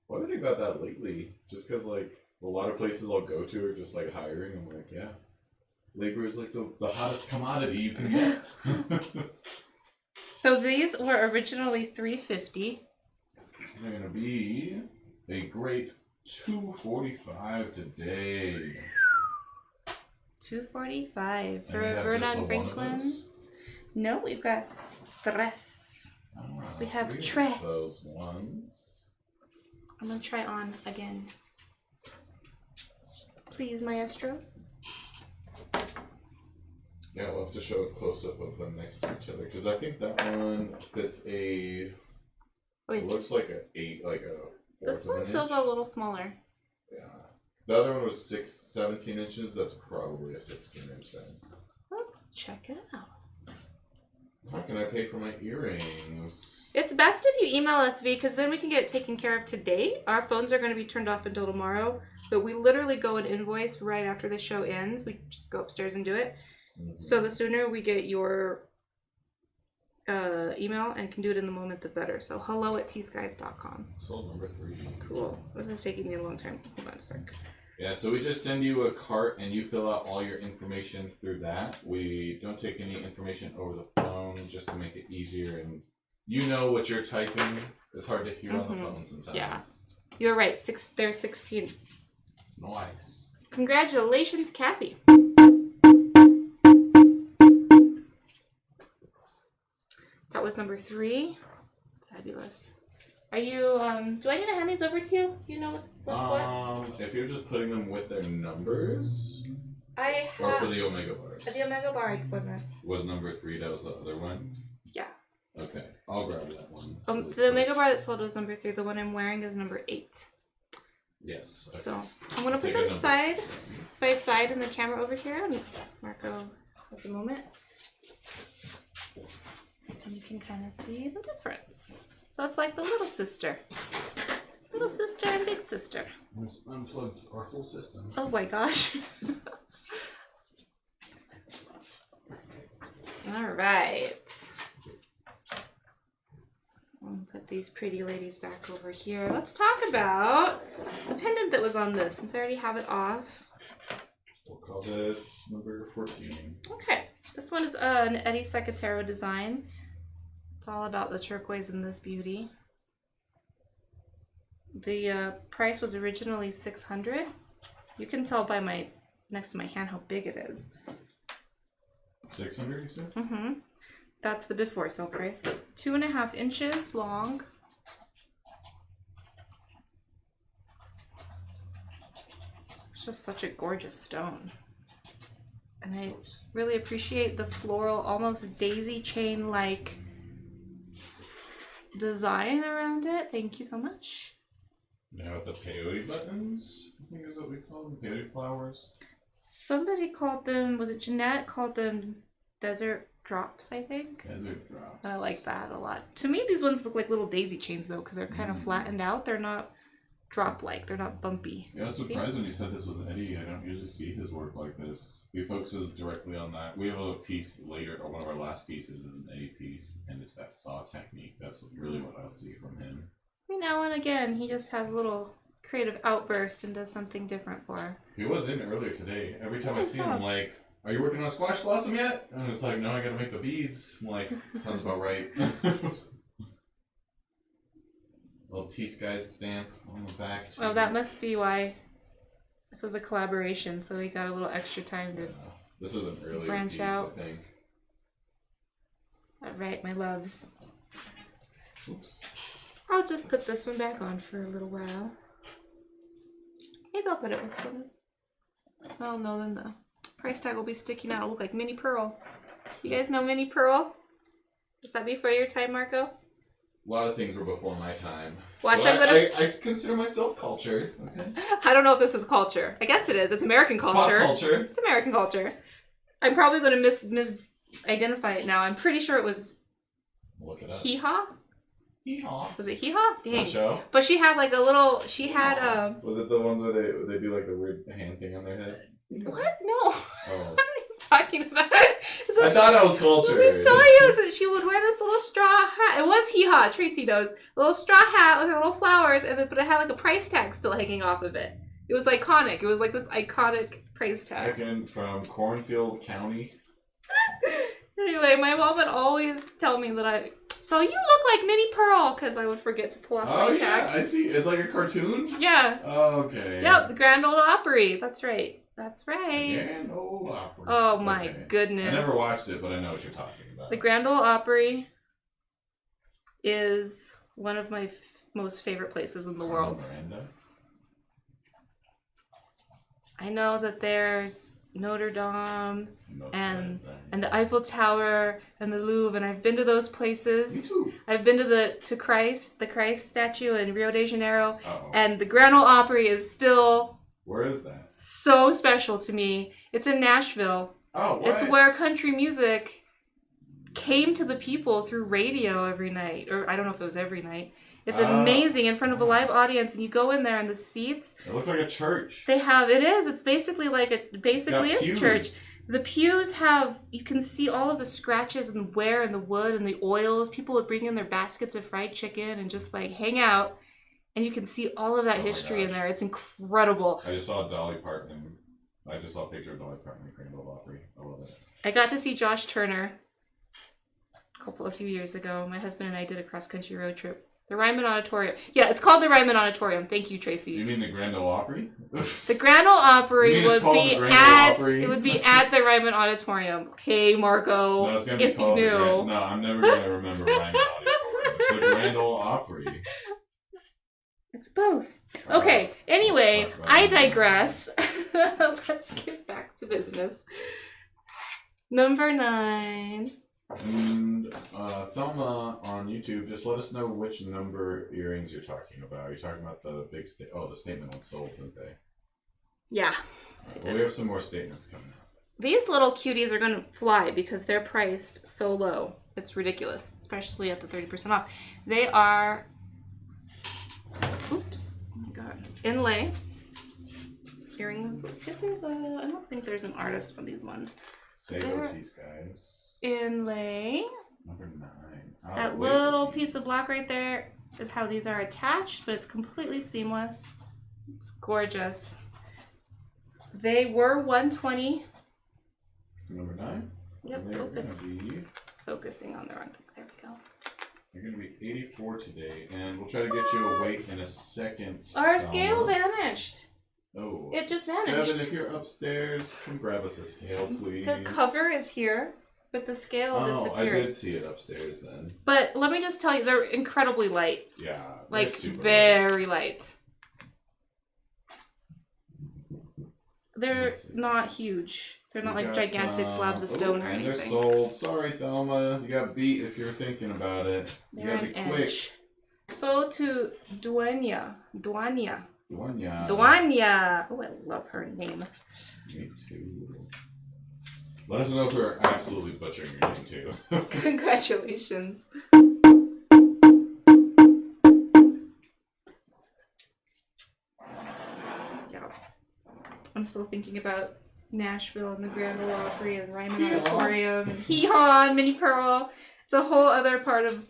Speaker 2: What do you think about that lately? Just because like a lot of places I'll go to are just like hiring. I'm like, yeah, labor is like the hottest commodity you can get.
Speaker 1: So these were originally $3.50.
Speaker 2: They're gonna be a great $2.45 today.
Speaker 1: $2.45 for
Speaker 2: And we have
Speaker 1: Verna
Speaker 2: just
Speaker 1: and
Speaker 2: the one of
Speaker 1: Franklin.
Speaker 2: those?
Speaker 1: No, we've got tres. We have
Speaker 2: 3 of
Speaker 1: tre.
Speaker 2: those ones.
Speaker 1: I'm gonna try on again. Please, maestro.
Speaker 2: Yeah, I'll have to show a close up of them next to each other because I think that one fits a.
Speaker 1: Wait,
Speaker 2: It looks like a.
Speaker 1: this one feels a little smaller.
Speaker 2: Yeah. The other one was 17 inches. That's probably a 16-inch then.
Speaker 1: Let's check it out.
Speaker 2: How can I pay for my earrings?
Speaker 1: It's best if you email us, V, because then we can get it taken care of today. Our phones are going to be turned off until tomorrow, but we literally go and invoice right after the show ends. We just go upstairs and do it.
Speaker 2: Mm-hmm.
Speaker 1: So the sooner we get your email and can do it in the moment, the better. So hello@tskies.com.
Speaker 2: Sold number 3.
Speaker 1: Cool. This is taking me a long time. Hold on a sec.
Speaker 2: Yeah, so we just send you a cart and you fill out all your information through that. We don't take any information over the phone just to make it easier, and you know what you're typing. It's hard to hear on the phone sometimes.
Speaker 1: Yeah. You're right. There's 16.
Speaker 2: Nice.
Speaker 1: Congratulations, Kathy. That was number 3. Fabulous. Are you, do I need to hand these over to you? Do you know what's what?
Speaker 2: If you're just putting them with their numbers,
Speaker 1: I
Speaker 2: or for
Speaker 1: have,
Speaker 2: the Omega bars.
Speaker 1: the Omega bar I wasn't.
Speaker 2: Was number 3, that was the other one?
Speaker 1: Yeah.
Speaker 2: Okay, I'll grab that one. really
Speaker 1: The
Speaker 2: quick.
Speaker 1: Omega bar that sold was number 3. The one I'm wearing is number 8.
Speaker 2: Yes. Okay.
Speaker 1: So I'm gonna put
Speaker 2: Take a
Speaker 1: them
Speaker 2: number.
Speaker 1: side by side in the camera over here, and Marco has a moment, and you can kind of see the difference. So it's like the little sister and big sister.
Speaker 2: Let's unplug our whole system.
Speaker 1: Oh my gosh. All right. I'll put these pretty ladies back over here. Let's talk about the pendant that was on this, since I already have it off.
Speaker 2: We'll call this number 14.
Speaker 1: Okay. This one is an Eddie Secatero design. It's all about the turquoise in this beauty. The price was originally $600. You can tell by my next to my hand how big it is.
Speaker 2: 600, you said?
Speaker 1: Mm-hmm. That's the before sale price. 2.5 inches long. It's just such a gorgeous stone. And I really appreciate the floral, almost daisy chain-like design around found it. Thank you so much.
Speaker 2: Now the Peyote Buttons, I think is what we call them. Peyote flowers.
Speaker 1: Somebody called them, was it Jeanette called them desert drops, I think?
Speaker 2: Desert drops.
Speaker 1: I like that a lot. To me, these ones look like little daisy chains though, because they're kind of flattened out. They're not drop-like. They're not bumpy.
Speaker 2: Yeah, I was surprised when you said this was Eddie. I don't usually see his work like this. He focuses directly on that. We have a piece later, or one of our last pieces is an Eddie piece, and it's that saw technique. That's really what I'll see from him.
Speaker 1: Every now and again, he just has a little creative outburst and does something different for her.
Speaker 2: He was in earlier today. Every time I see him, I'm like, are you working on a squash blossom yet? And it's like, no, I gotta make the beads. I'm like, sounds about right. Little T.Skies stamp on the back. Too.
Speaker 1: Oh, that must be why this was a collaboration, so we got a little extra time to
Speaker 2: this is an earlier
Speaker 1: branch
Speaker 2: piece,
Speaker 1: out.
Speaker 2: I think.
Speaker 1: Alright, my loves.
Speaker 2: Oops.
Speaker 1: I'll just put this one back on for a little while. Maybe I'll put it with one. Oh no, then the price tag will be sticking out. It'll look like Mini Pearl. You guys know Mini Pearl? Is that before your time, Marco?
Speaker 2: A lot of things were before my time.
Speaker 1: Watch,
Speaker 2: But
Speaker 1: I'm gonna...
Speaker 2: I consider myself cultured. Okay.
Speaker 1: I don't know if this is culture. I guess it is. It's American culture.
Speaker 2: Pop culture.
Speaker 1: It's American culture. I'm probably going to identify it now. I'm pretty sure it was
Speaker 2: Look it up.
Speaker 1: Hee-Haw?
Speaker 2: Hee-haw.
Speaker 1: Was it Hee-Haw? Dang.
Speaker 2: Show?
Speaker 1: But she had like a little, she had,
Speaker 2: Was it the ones where they do like the weird hand thing on their head?
Speaker 1: what? No.
Speaker 2: Oh.
Speaker 1: What are you talking about?
Speaker 2: I thought I was cultured.
Speaker 1: Let me tell you, is that she would wear this little straw hat. It was Hee-Haw, Tracy knows. A little straw hat with her little flowers, but it had like a price tag still hanging off of it. It was iconic. It was like this iconic price tag.
Speaker 2: Second from Cornfield County.
Speaker 1: Anyway, my mom would always tell me that so you look like Mini Pearl, because I would forget to pull out my tags.
Speaker 2: Yeah, I see. It's like a cartoon?
Speaker 1: Yeah.
Speaker 2: Okay.
Speaker 1: Yep, the Grand Ole Opry. That's right. That's right.
Speaker 2: Grand Ole Opry.
Speaker 1: Oh my goodness.
Speaker 2: I never watched it, but I know what you're talking about.
Speaker 1: The Grand Ole Opry is one of my most favorite places in the world.
Speaker 2: Miranda?
Speaker 1: I know that there's Notre Dame and the Eiffel Tower and the Louvre, and I've been to those places.
Speaker 2: Me too.
Speaker 1: I've been to the Christ statue in Rio de Janeiro,
Speaker 2: Uh-oh.
Speaker 1: and the Grand Ole Opry is still
Speaker 2: Where is that?
Speaker 1: so special to me. It's in Nashville.
Speaker 2: Oh, what?
Speaker 1: It's where country music came to the people through radio every night, or I don't know if it was every night. It's amazing in front of a live audience, and you go in there and the seats.
Speaker 2: It looks like a church.
Speaker 1: It's basically like a
Speaker 2: Pews.
Speaker 1: church. The pews have, you can see all of the scratches and the wear and the wood and the oils. People would bring in their baskets of fried chicken and just like hang out, and you can see all of that history in there. It's incredible.
Speaker 2: I just saw Dolly Parton. I just saw a picture of Dolly Parton at Grand Ole Opry. I love it.
Speaker 1: I got to see Josh Turner a few years ago. My husband and I did a cross-country road trip. The Ryman Auditorium. Yeah, it's called the Ryman Auditorium. Thank you, Tracy.
Speaker 2: You mean the Grand Ole Opry?
Speaker 1: The Grand Ole Opry would be
Speaker 2: Opry?
Speaker 1: at the Ryman Auditorium. Okay, Marco.
Speaker 2: No, it's gonna be
Speaker 1: if you
Speaker 2: called
Speaker 1: knew.
Speaker 2: No, I'm never gonna remember Ryman Auditorium. It's the Grand Ole Opry.
Speaker 1: It's both. Okay, anyway, I digress. Let's get back to business. Number 9.
Speaker 2: And Thelma on YouTube, just let us know which number earrings you're talking about. Are you talking about the big the statement ones sold, didn't they?
Speaker 1: Yeah.
Speaker 2: Well, we have some more statements coming up.
Speaker 1: These little cuties are going to fly because they're priced so low. It's ridiculous, especially at the 30% off. They are, oops, oh my god, inlay earrings. Let's see if there's I don't think there's an artist for these ones.
Speaker 2: Say go T.Skies.
Speaker 1: Inlay.
Speaker 2: Number 9.
Speaker 1: That little piece of black right there is how these are attached, but it's completely seamless. It's gorgeous. They were $120.
Speaker 2: Number 9?
Speaker 1: Yep,
Speaker 2: They're going
Speaker 1: it's
Speaker 2: to be...
Speaker 1: focusing on the wrong thing. There we go.
Speaker 2: They're going to be 84 today, and we'll try to get you a weight in a second.
Speaker 1: Our scale vanished.
Speaker 2: Oh.
Speaker 1: It just vanished.
Speaker 2: Kevin, if you're upstairs, come grab us a scale, please.
Speaker 1: The cover is here, but the scale disappeared.
Speaker 2: I did see it upstairs then.
Speaker 1: But let me just tell you, they're incredibly light.
Speaker 2: Yeah.
Speaker 1: Like,
Speaker 2: super
Speaker 1: very light. They're not huge. They're not like gigantic slabs of stone or anything.
Speaker 2: They're sold. Sorry, Thelma. You got beat if you're thinking about it. You
Speaker 1: They're
Speaker 2: gotta be
Speaker 1: an
Speaker 2: quick.
Speaker 1: inch. Sold to Duanya.
Speaker 2: Duanya.
Speaker 1: Oh, I love her name.
Speaker 2: Me too. Let us know if we're absolutely butchering your name too.
Speaker 1: Congratulations. Yeah. I'm still thinking about Nashville and the Grand Ole Opry and Ryman Auditorium and Hee-Haw and Mini Pearl. It's a whole other part of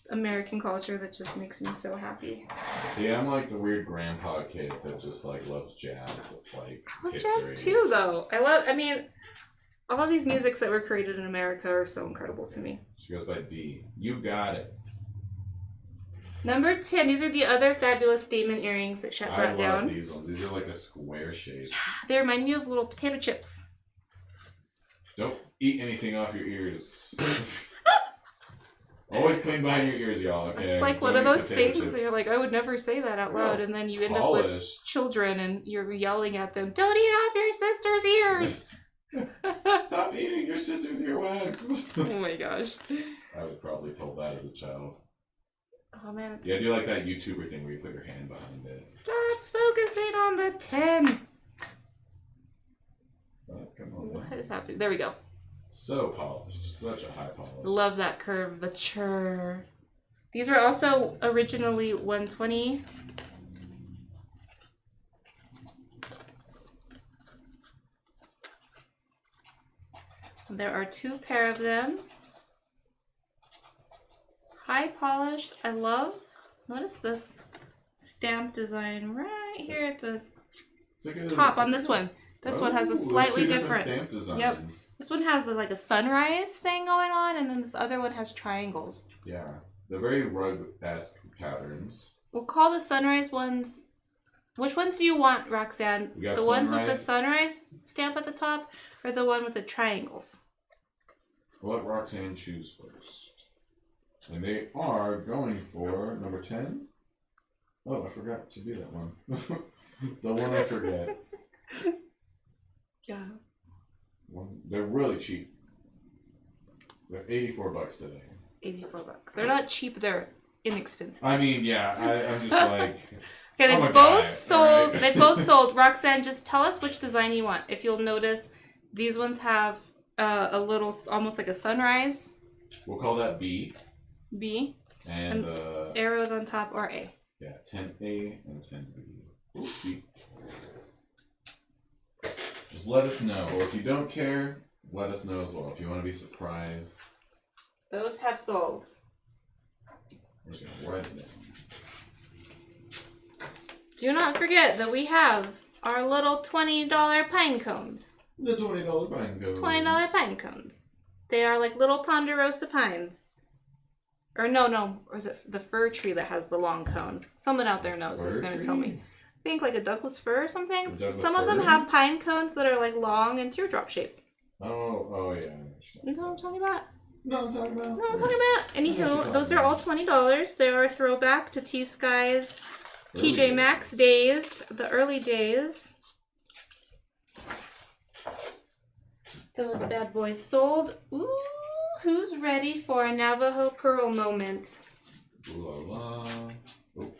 Speaker 1: American culture that just makes me so happy.
Speaker 2: See, I'm like the weird grandpa kid that just like loves jazz, like
Speaker 1: I love
Speaker 2: history.
Speaker 1: jazz too, though. I mean, all of these musics that were created in America are so incredible to me.
Speaker 2: She goes by D. You got it.
Speaker 1: Number 10. These are the other fabulous statement earrings that Shep brought down.
Speaker 2: I love these ones. These are like a square shape.
Speaker 1: They remind me of little potato chips.
Speaker 2: Don't eat anything off your ears. Always clean behind your ears, y'all. Okay.
Speaker 1: It's like
Speaker 2: Don't
Speaker 1: one of
Speaker 2: eat
Speaker 1: those
Speaker 2: potato
Speaker 1: things
Speaker 2: chips.
Speaker 1: that you're like, I would never say that out loud, and then you end up with children and you're yelling at them, don't eat off your sister's ears.
Speaker 2: Stop eating your sister's earwax.
Speaker 1: Oh my gosh.
Speaker 2: I was probably told that as a child.
Speaker 1: Oh man. It's...
Speaker 2: Yeah, do like that YouTuber thing where you put your hand behind it.
Speaker 1: Stop focusing on the 10.
Speaker 2: Oh, come on.
Speaker 1: What is happening? There we go.
Speaker 2: So polished. Such a high polish.
Speaker 1: Love that curvature. These were also originally $120. There are 2 pair of them. High polished. I love. Notice this stamp design right here at the top on this one. This one has a slightly different
Speaker 2: stamp designs.
Speaker 1: Yep. This one has like a sunrise thing going on, and then this other one has triangles.
Speaker 2: Yeah, they're very rug-esque patterns.
Speaker 1: We'll call the sunrise ones. Which ones do you want, Roxanne? The ones with the sunrise stamp at the top, or the one with the triangles?
Speaker 2: We'll let Roxanne choose first. And they are going for number 10. Oh, I forgot to do that one. The one I forget.
Speaker 1: Yeah.
Speaker 2: They're really cheap. They're $84 today.
Speaker 1: $84. They're not cheap. They're inexpensive.
Speaker 2: I mean, yeah. I'm just like.
Speaker 1: Okay, they
Speaker 2: I'm a
Speaker 1: both
Speaker 2: guy,
Speaker 1: sold.
Speaker 2: right?
Speaker 1: They both sold. Roxanne, just tell us which design you want. If you'll notice, these ones have a little, almost like a sunrise.
Speaker 2: We'll call that B.
Speaker 1: B.
Speaker 2: And
Speaker 1: arrows on top, or A.
Speaker 2: Yeah, 10A and 10B. Oopsie. Just let us know, or if you don't care, let us know as well. If you want to be surprised.
Speaker 1: Those have sold.
Speaker 2: I'm just gonna write it down.
Speaker 1: Do not forget that we have our little $20 pine cones.
Speaker 2: The $20 pine cones.
Speaker 1: $20 pine cones. They are like little ponderosa pines. Or no, or is it the fir tree that has the long cone? Someone out there knows is going to tell me. I think like a Douglas fir or something. Some of them have pine cones that are like long and teardrop shaped.
Speaker 2: Oh yeah.
Speaker 1: You know what I'm talking about?
Speaker 2: No, I'm talking about.
Speaker 1: No, I'm talking about. Anywho, those are all $20. They are a throwback to T.Skies, TJ Maxx days, the early days. Those bad boys sold. Ooh, who's ready for a Navajo Pearl moment?
Speaker 2: Ooh la la. Oh.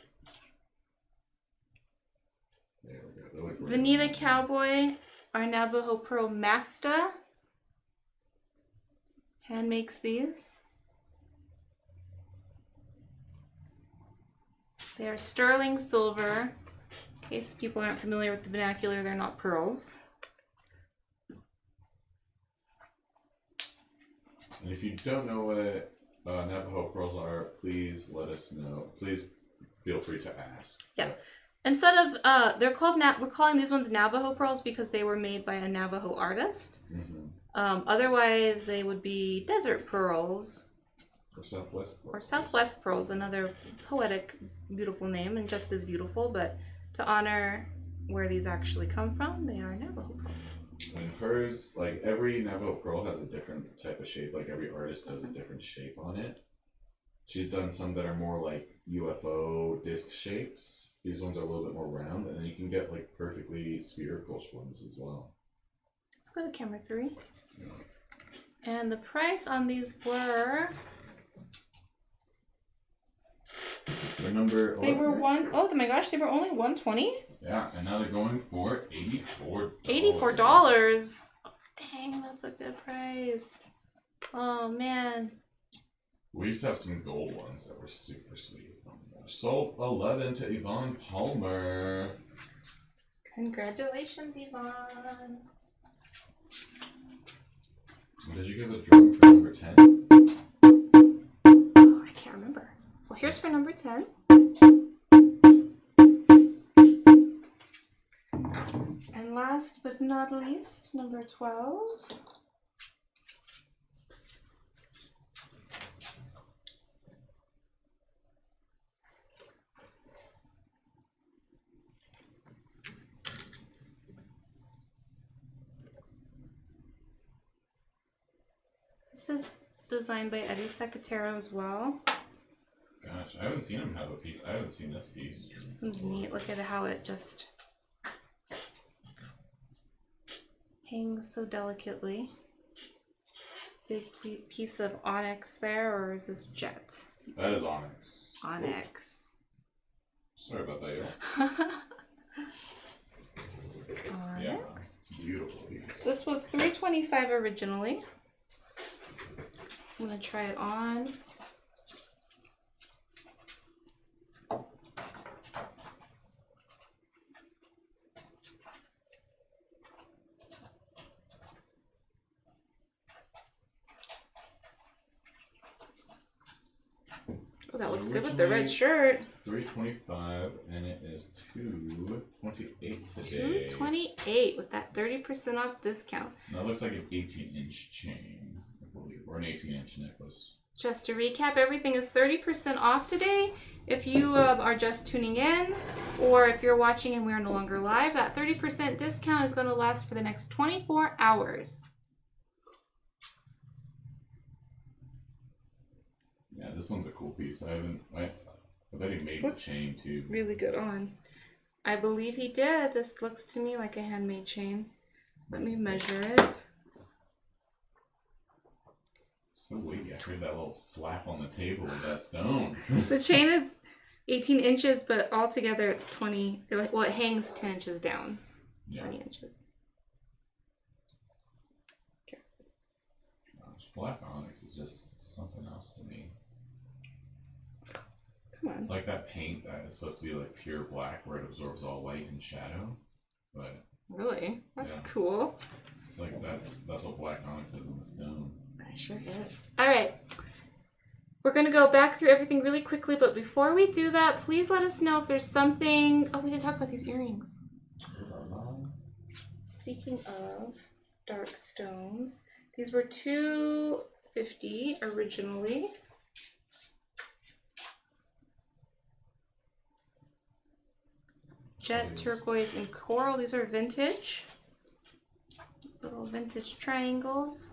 Speaker 2: There we go.
Speaker 1: Vinita Cowboy, our Navajo Pearl Master. Hand makes these. They are sterling silver. In case people aren't familiar with the vernacular, they're not pearls.
Speaker 2: And if you don't know what Navajo Pearls are, please let us know. Please feel free to ask.
Speaker 1: Yeah. Instead of, we're calling these ones Navajo Pearls because they were made by a Navajo artist. Mm-hmm. Otherwise, they would be Desert Pearls.
Speaker 2: Or Southwest Pearls.
Speaker 1: Or Southwest Pearls, another poetic, beautiful name, and just as beautiful, but to honor where these actually come from, they are Navajo Pearls.
Speaker 2: And hers, like every Navajo Pearl has a different type of shape, like every artist does a different shape on it. She's done some that are more like UFO disc shapes. These ones are a little bit more round, and then you can get like perfectly spherical ones as well.
Speaker 1: Let's go to camera 3. And the price on these were
Speaker 2: For number...
Speaker 1: They were oh my gosh, they were only $120?
Speaker 2: Yeah, and now they're going for $84.
Speaker 1: $84? Dang, that's a good price. Oh, man.
Speaker 2: We used to have some gold ones that were super sweet. Oh my gosh. Sold 11 to Yvonne Palmer.
Speaker 1: Congratulations, Yvonne.
Speaker 2: Did you give a drawing for number 10?
Speaker 1: Oh, I can't remember. Well, here's for number 10. And last but not least, number 12. This is designed by Eddie Secatero as well.
Speaker 2: Gosh, I haven't seen him have a piece. I haven't seen this piece.
Speaker 1: This one's neat. Look at how it just hangs so delicately. Big piece of onyx there, or is this jet?
Speaker 2: That is onyx.
Speaker 1: Onyx.
Speaker 2: Sorry about that, y'all.
Speaker 1: Onyx.
Speaker 2: Yeah, beautiful piece.
Speaker 1: This was $325 originally. I'm gonna try it on. Oh, that looks good with the red shirt.
Speaker 2: $325, and it is $228 today.
Speaker 1: $228 with that 30% off discount.
Speaker 2: That looks like an 18-inch chain, I believe, or an 18-inch necklace.
Speaker 1: Just to recap, everything is 30% off today. If you are just tuning in, or if you're watching and we're no longer live, that 30% discount is going to last for the next 24 hours.
Speaker 2: Yeah, this one's a cool piece. I bet he made the chain too.
Speaker 1: Really good on. I believe he did. This looks to me like a handmade chain. Let me measure it.
Speaker 2: So weighty. I heard that little slap on the table with that stone.
Speaker 1: The chain is 18 inches, but altogether it's 20. Well, it hangs 10 inches down.
Speaker 2: Yeah.
Speaker 1: 20 inches.
Speaker 2: Gosh, black onyx is just something else to me.
Speaker 1: Come on.
Speaker 2: It's like that paint that is supposed to be like pure black where it absorbs all light and shadow. But
Speaker 1: really? That's
Speaker 2: yeah.
Speaker 1: cool.
Speaker 2: It's like that's what black onyx is in the stone.
Speaker 1: It sure is. Alright. We're going to go back through everything really quickly, but before we do that, please let us know if there's something... Oh, we didn't talk about these earrings. Speaking of dark stones, these were $250 originally. Jet, turquoise, and coral. These are vintage. Little vintage triangles.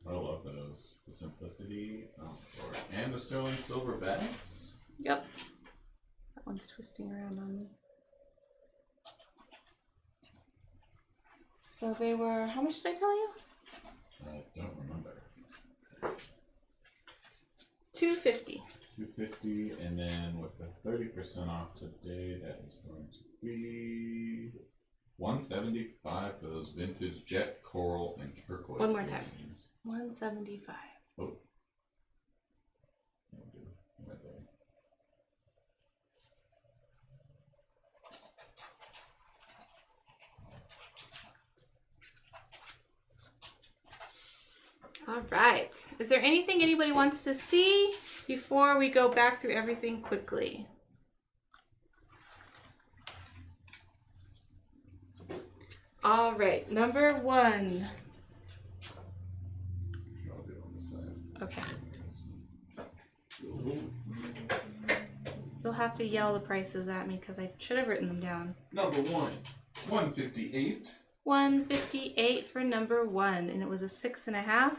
Speaker 2: I love those. The simplicity. Oh, Lord. And the sterling silver bags.
Speaker 1: Yep. That one's twisting around on me. So they were, how much did I tell you?
Speaker 2: I don't remember.
Speaker 1: $250.
Speaker 2: $250, and then with the 30% off today, that is going to be $175 for those vintage jet, coral, and turquoise.
Speaker 1: One more time.
Speaker 2: earrings.
Speaker 1: $175.
Speaker 2: Oh.
Speaker 1: All right. Is there anything anybody wants to see before we go back through everything quickly? All right. Number one.
Speaker 2: I'll do it on this side.
Speaker 1: Okay. You'll have to yell the prices at me because I should have written them down.
Speaker 2: Number one, $158.
Speaker 1: $158 for number one, and it was a 6.5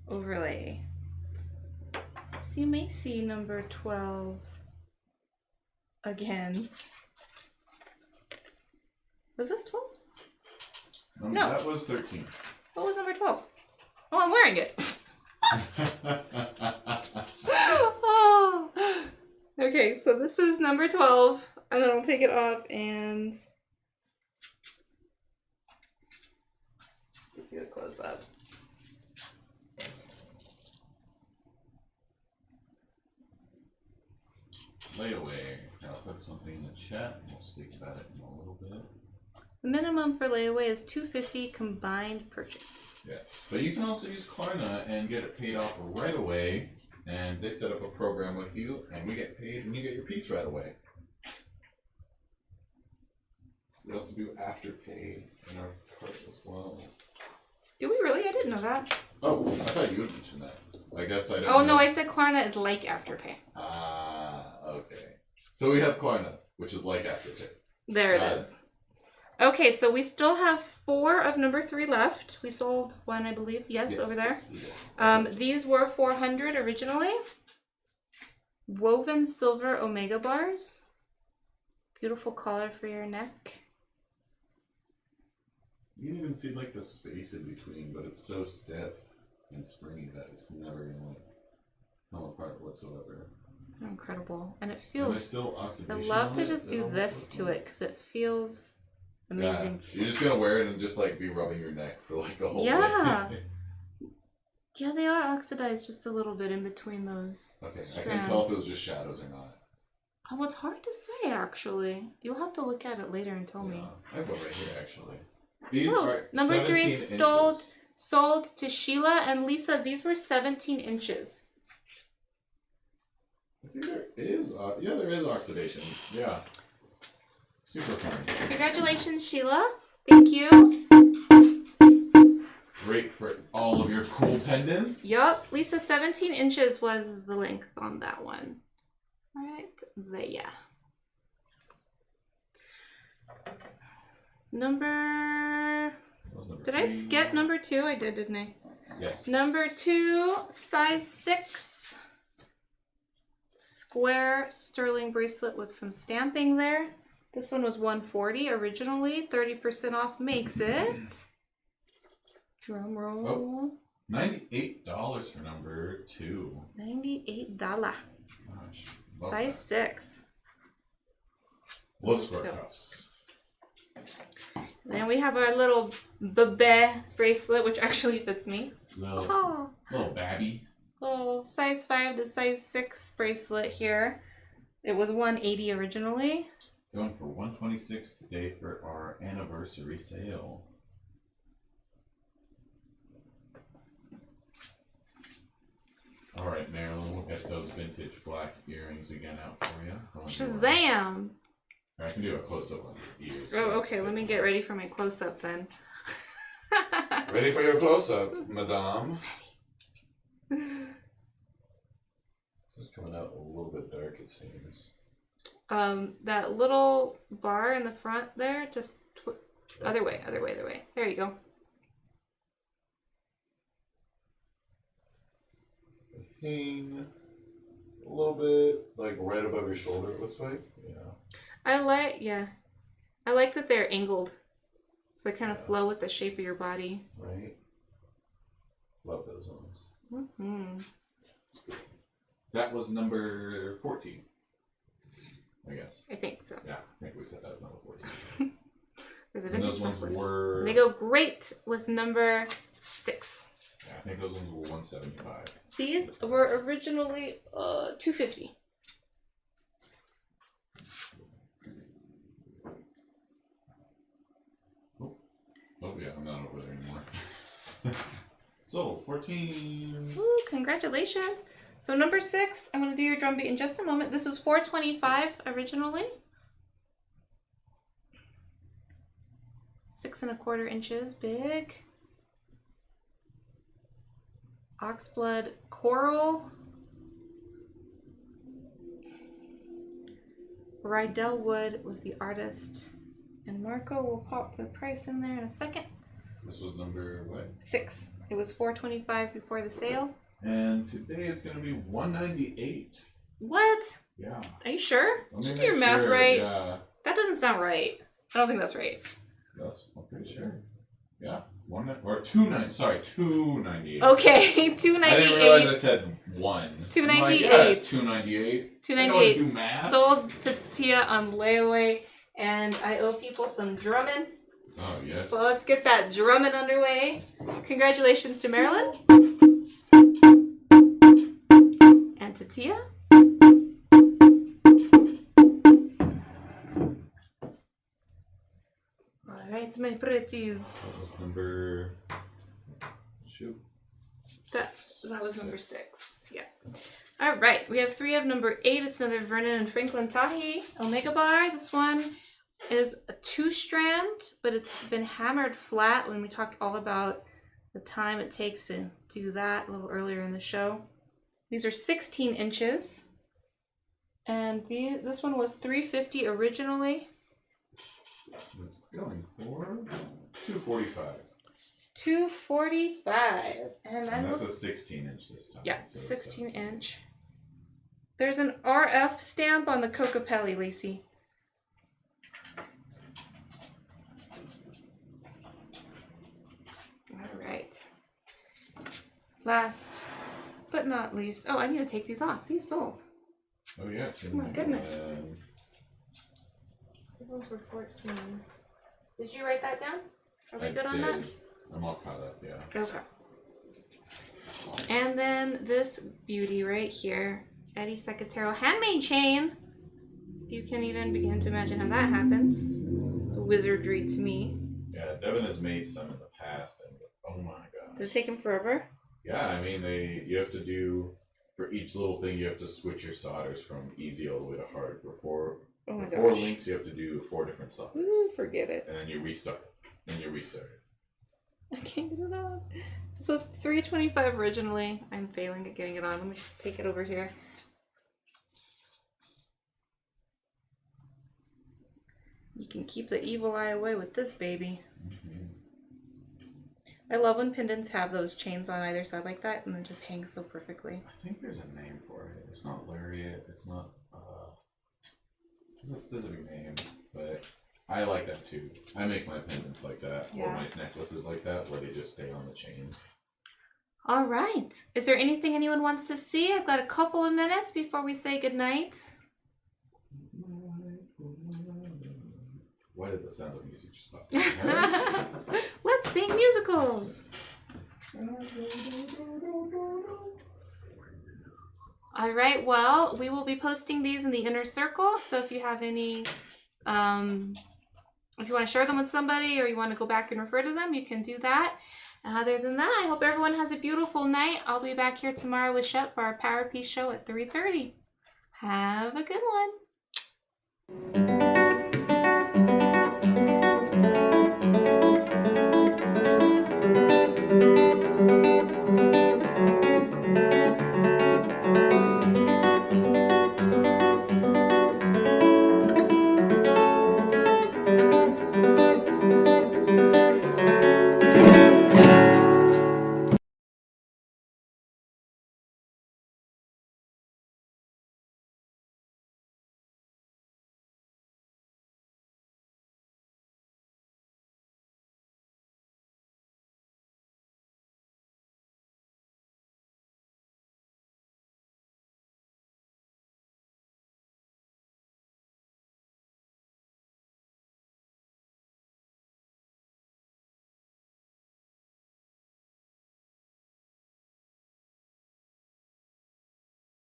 Speaker 1: overlay. So you may see number 12 again. Was this 12? No.
Speaker 2: That was 13.
Speaker 1: What was number 12? Oh, I'm wearing it. Oh. Okay, so this is number 12. And then I'll take it off and give you a close up.
Speaker 2: Layaway. I'll put something in the chat and we'll speak about it in a little bit.
Speaker 1: The minimum for layaway is $250 combined purchase.
Speaker 2: Yes, but you can also use Klarna and get it paid off right away. And they set up a program with you, and we get paid, and you get your piece right away. We also do Afterpay in our cart as well.
Speaker 1: Do we really? I didn't know that.
Speaker 2: Oh, I thought you would mention that. I guess I didn't.
Speaker 1: Oh, no, I said Klarna is like Afterpay.
Speaker 2: Ah, okay. So we have Klarna, which is like Afterpay.
Speaker 1: There it is. Okay, so we still have 4 of number 3 left. We sold 1, I believe. Yes, over there. These were $400 originally. Woven silver omega bars. Beautiful collar for your neck.
Speaker 2: You can even see like the space in between, but it's so stiff and springy that it's never gonna like come apart whatsoever.
Speaker 1: Incredible, and it feels.
Speaker 2: Still oxidation.
Speaker 1: I love to just do this to it because it feels amazing.
Speaker 2: Yeah, you're just gonna wear it and just like be rubbing your neck for like the whole day.
Speaker 1: Yeah, they are oxidized just a little bit in between those.
Speaker 2: Okay,
Speaker 1: strands.
Speaker 2: I can tell if it was just shadows or not.
Speaker 1: Oh, it's hard to say actually. You'll have to look at it later and tell me.
Speaker 2: I have one right here actually. These
Speaker 1: are number 3 sold to Sheila and Lisa. These were 17 inches.
Speaker 2: I think there is, there is oxidation. Yeah. Super fun.
Speaker 1: Congratulations, Sheila. Thank you.
Speaker 2: Great for all of your cool pendants.
Speaker 1: Yup. Lisa, 17 inches was the length on that one. Right there. Did I skip number 2? I did, didn't I?
Speaker 2: Yes.
Speaker 1: Number 2, size 6. Square sterling bracelet with some stamping there. This one was $140 originally. 30% off makes it. Drum roll.
Speaker 2: Oh, $98 for number 2.
Speaker 1: $98.
Speaker 2: Gosh,
Speaker 1: size 6.
Speaker 2: Love square cuffs.
Speaker 1: Then we have our little bebe bracelet, which actually fits me.
Speaker 2: Little babby.
Speaker 1: Little size 5 to size 6 bracelet here. It was $180 originally.
Speaker 2: Going for $126 today for our anniversary sale. All right, Marilyn, we'll get those vintage black earrings again out for you.
Speaker 1: Shazam!
Speaker 2: I can do a close-up on your ears.
Speaker 1: Oh, okay. Let me get ready for my close-up then.
Speaker 2: Ready for your close-up, madame? This is coming out a little bit dark, it seems.
Speaker 1: That little bar in the front there, just other way. There you go.
Speaker 2: Hang a little bit, like right above your shoulder, it looks like. Yeah. I
Speaker 1: like that they're angled. So they kind of flow with the shape of your body.
Speaker 2: Right. Love those ones.
Speaker 1: Mm-hmm.
Speaker 2: That was number 14. I guess.
Speaker 1: I think so.
Speaker 2: Yeah, I think we said that was number 14.
Speaker 1: And
Speaker 2: those ones were...
Speaker 1: They go great with number 6.
Speaker 2: Yeah, I think those ones were 175.
Speaker 1: These were originally $250.
Speaker 2: Oh yeah, I'm not over there anymore. So 14.
Speaker 1: Ooh, congratulations! So number 6, I'm gonna do your drum beat in just a moment. This was $425 originally. 6 1/4 inches, big. Oxblood coral. Rydell Wood was the artist. And Marco will pop the price in there in a second.
Speaker 2: This was number what?
Speaker 1: 6. It was $425 before the sale.
Speaker 2: And today it's gonna be $198.
Speaker 1: What?
Speaker 2: Yeah.
Speaker 1: Are you sure? Did you do your math right?
Speaker 2: Yeah.
Speaker 1: That doesn't sound right. I don't think that's right.
Speaker 2: That's, I'm pretty sure. Yeah, $298.
Speaker 1: Okay,
Speaker 2: I didn't realize I said one.
Speaker 1: $298.
Speaker 2: Like, yeah, it's $298.
Speaker 1: $298 sold to Tia on layaway, and I owe people some drumming.
Speaker 2: Oh yes.
Speaker 1: So let's get that drumming underway. Congratulations to Marilyn and to Tia. All right, my pretties.
Speaker 2: That was number. Shoot.
Speaker 1: That was number 6. Yeah. All right, we have 3 of number 8. It's another Verna and Franklin Tahe Omega bar. This one is a 2-strand, but it's been hammered flat when we talked all about the time it takes to do that a little earlier in the show. These are 16 inches, and this one was $350 originally.
Speaker 2: It's going for $245.
Speaker 1: $245, and
Speaker 2: that's a 16-inch this time.
Speaker 1: Yeah, 16-inch. There's an RF stamp on the Kokopelli, Lacey. All right. Last but not least, oh, I need to take these off. These sold.
Speaker 2: Oh yeah.
Speaker 1: Oh my goodness. Those were 14. Did you write that down? Are we good on that?
Speaker 2: I'm all caught up, yeah.
Speaker 1: Okay. And then this beauty right here, Eddie Secatero handmade chain. You can even begin to imagine how that happens. It's wizardry to me.
Speaker 2: Yeah, Devin has made some in the past, and oh my god.
Speaker 1: Did it take him forever?
Speaker 2: Yeah, I mean, you have to do, for each little thing, you have to switch your solders from easy all the way to hard. For 4 links, you have to do 4 different solders.
Speaker 1: Ooh, forget it.
Speaker 2: And then you restart. And you restart it.
Speaker 1: I can't get it on. This was $325 originally. I'm failing at getting it on. Let me just take it over here. You can keep the evil eye away with this baby.
Speaker 2: Mm-hmm.
Speaker 1: I love when pendants have those chains on either side like that and it just hangs so perfectly.
Speaker 2: I think there's a name for it. It's not lariat. It's not. There's a specific name, but I like that too. I make my pendants like that, or my necklaces like that, where they just stay on the chain.
Speaker 1: All right. Is there anything anyone wants to see? I've got a couple of minutes before we say goodnight.
Speaker 2: Why did the sound of music just pop?
Speaker 1: Let's sing musicals. All right. Well, we will be posting these in the inner circle. So if you have any, if you want to share them with somebody or you want to go back and refer to them, you can do that. Other than that, I hope everyone has a beautiful night. I'll be back here tomorrow with Shep for our Power Piece show at 3:30. Have a good one.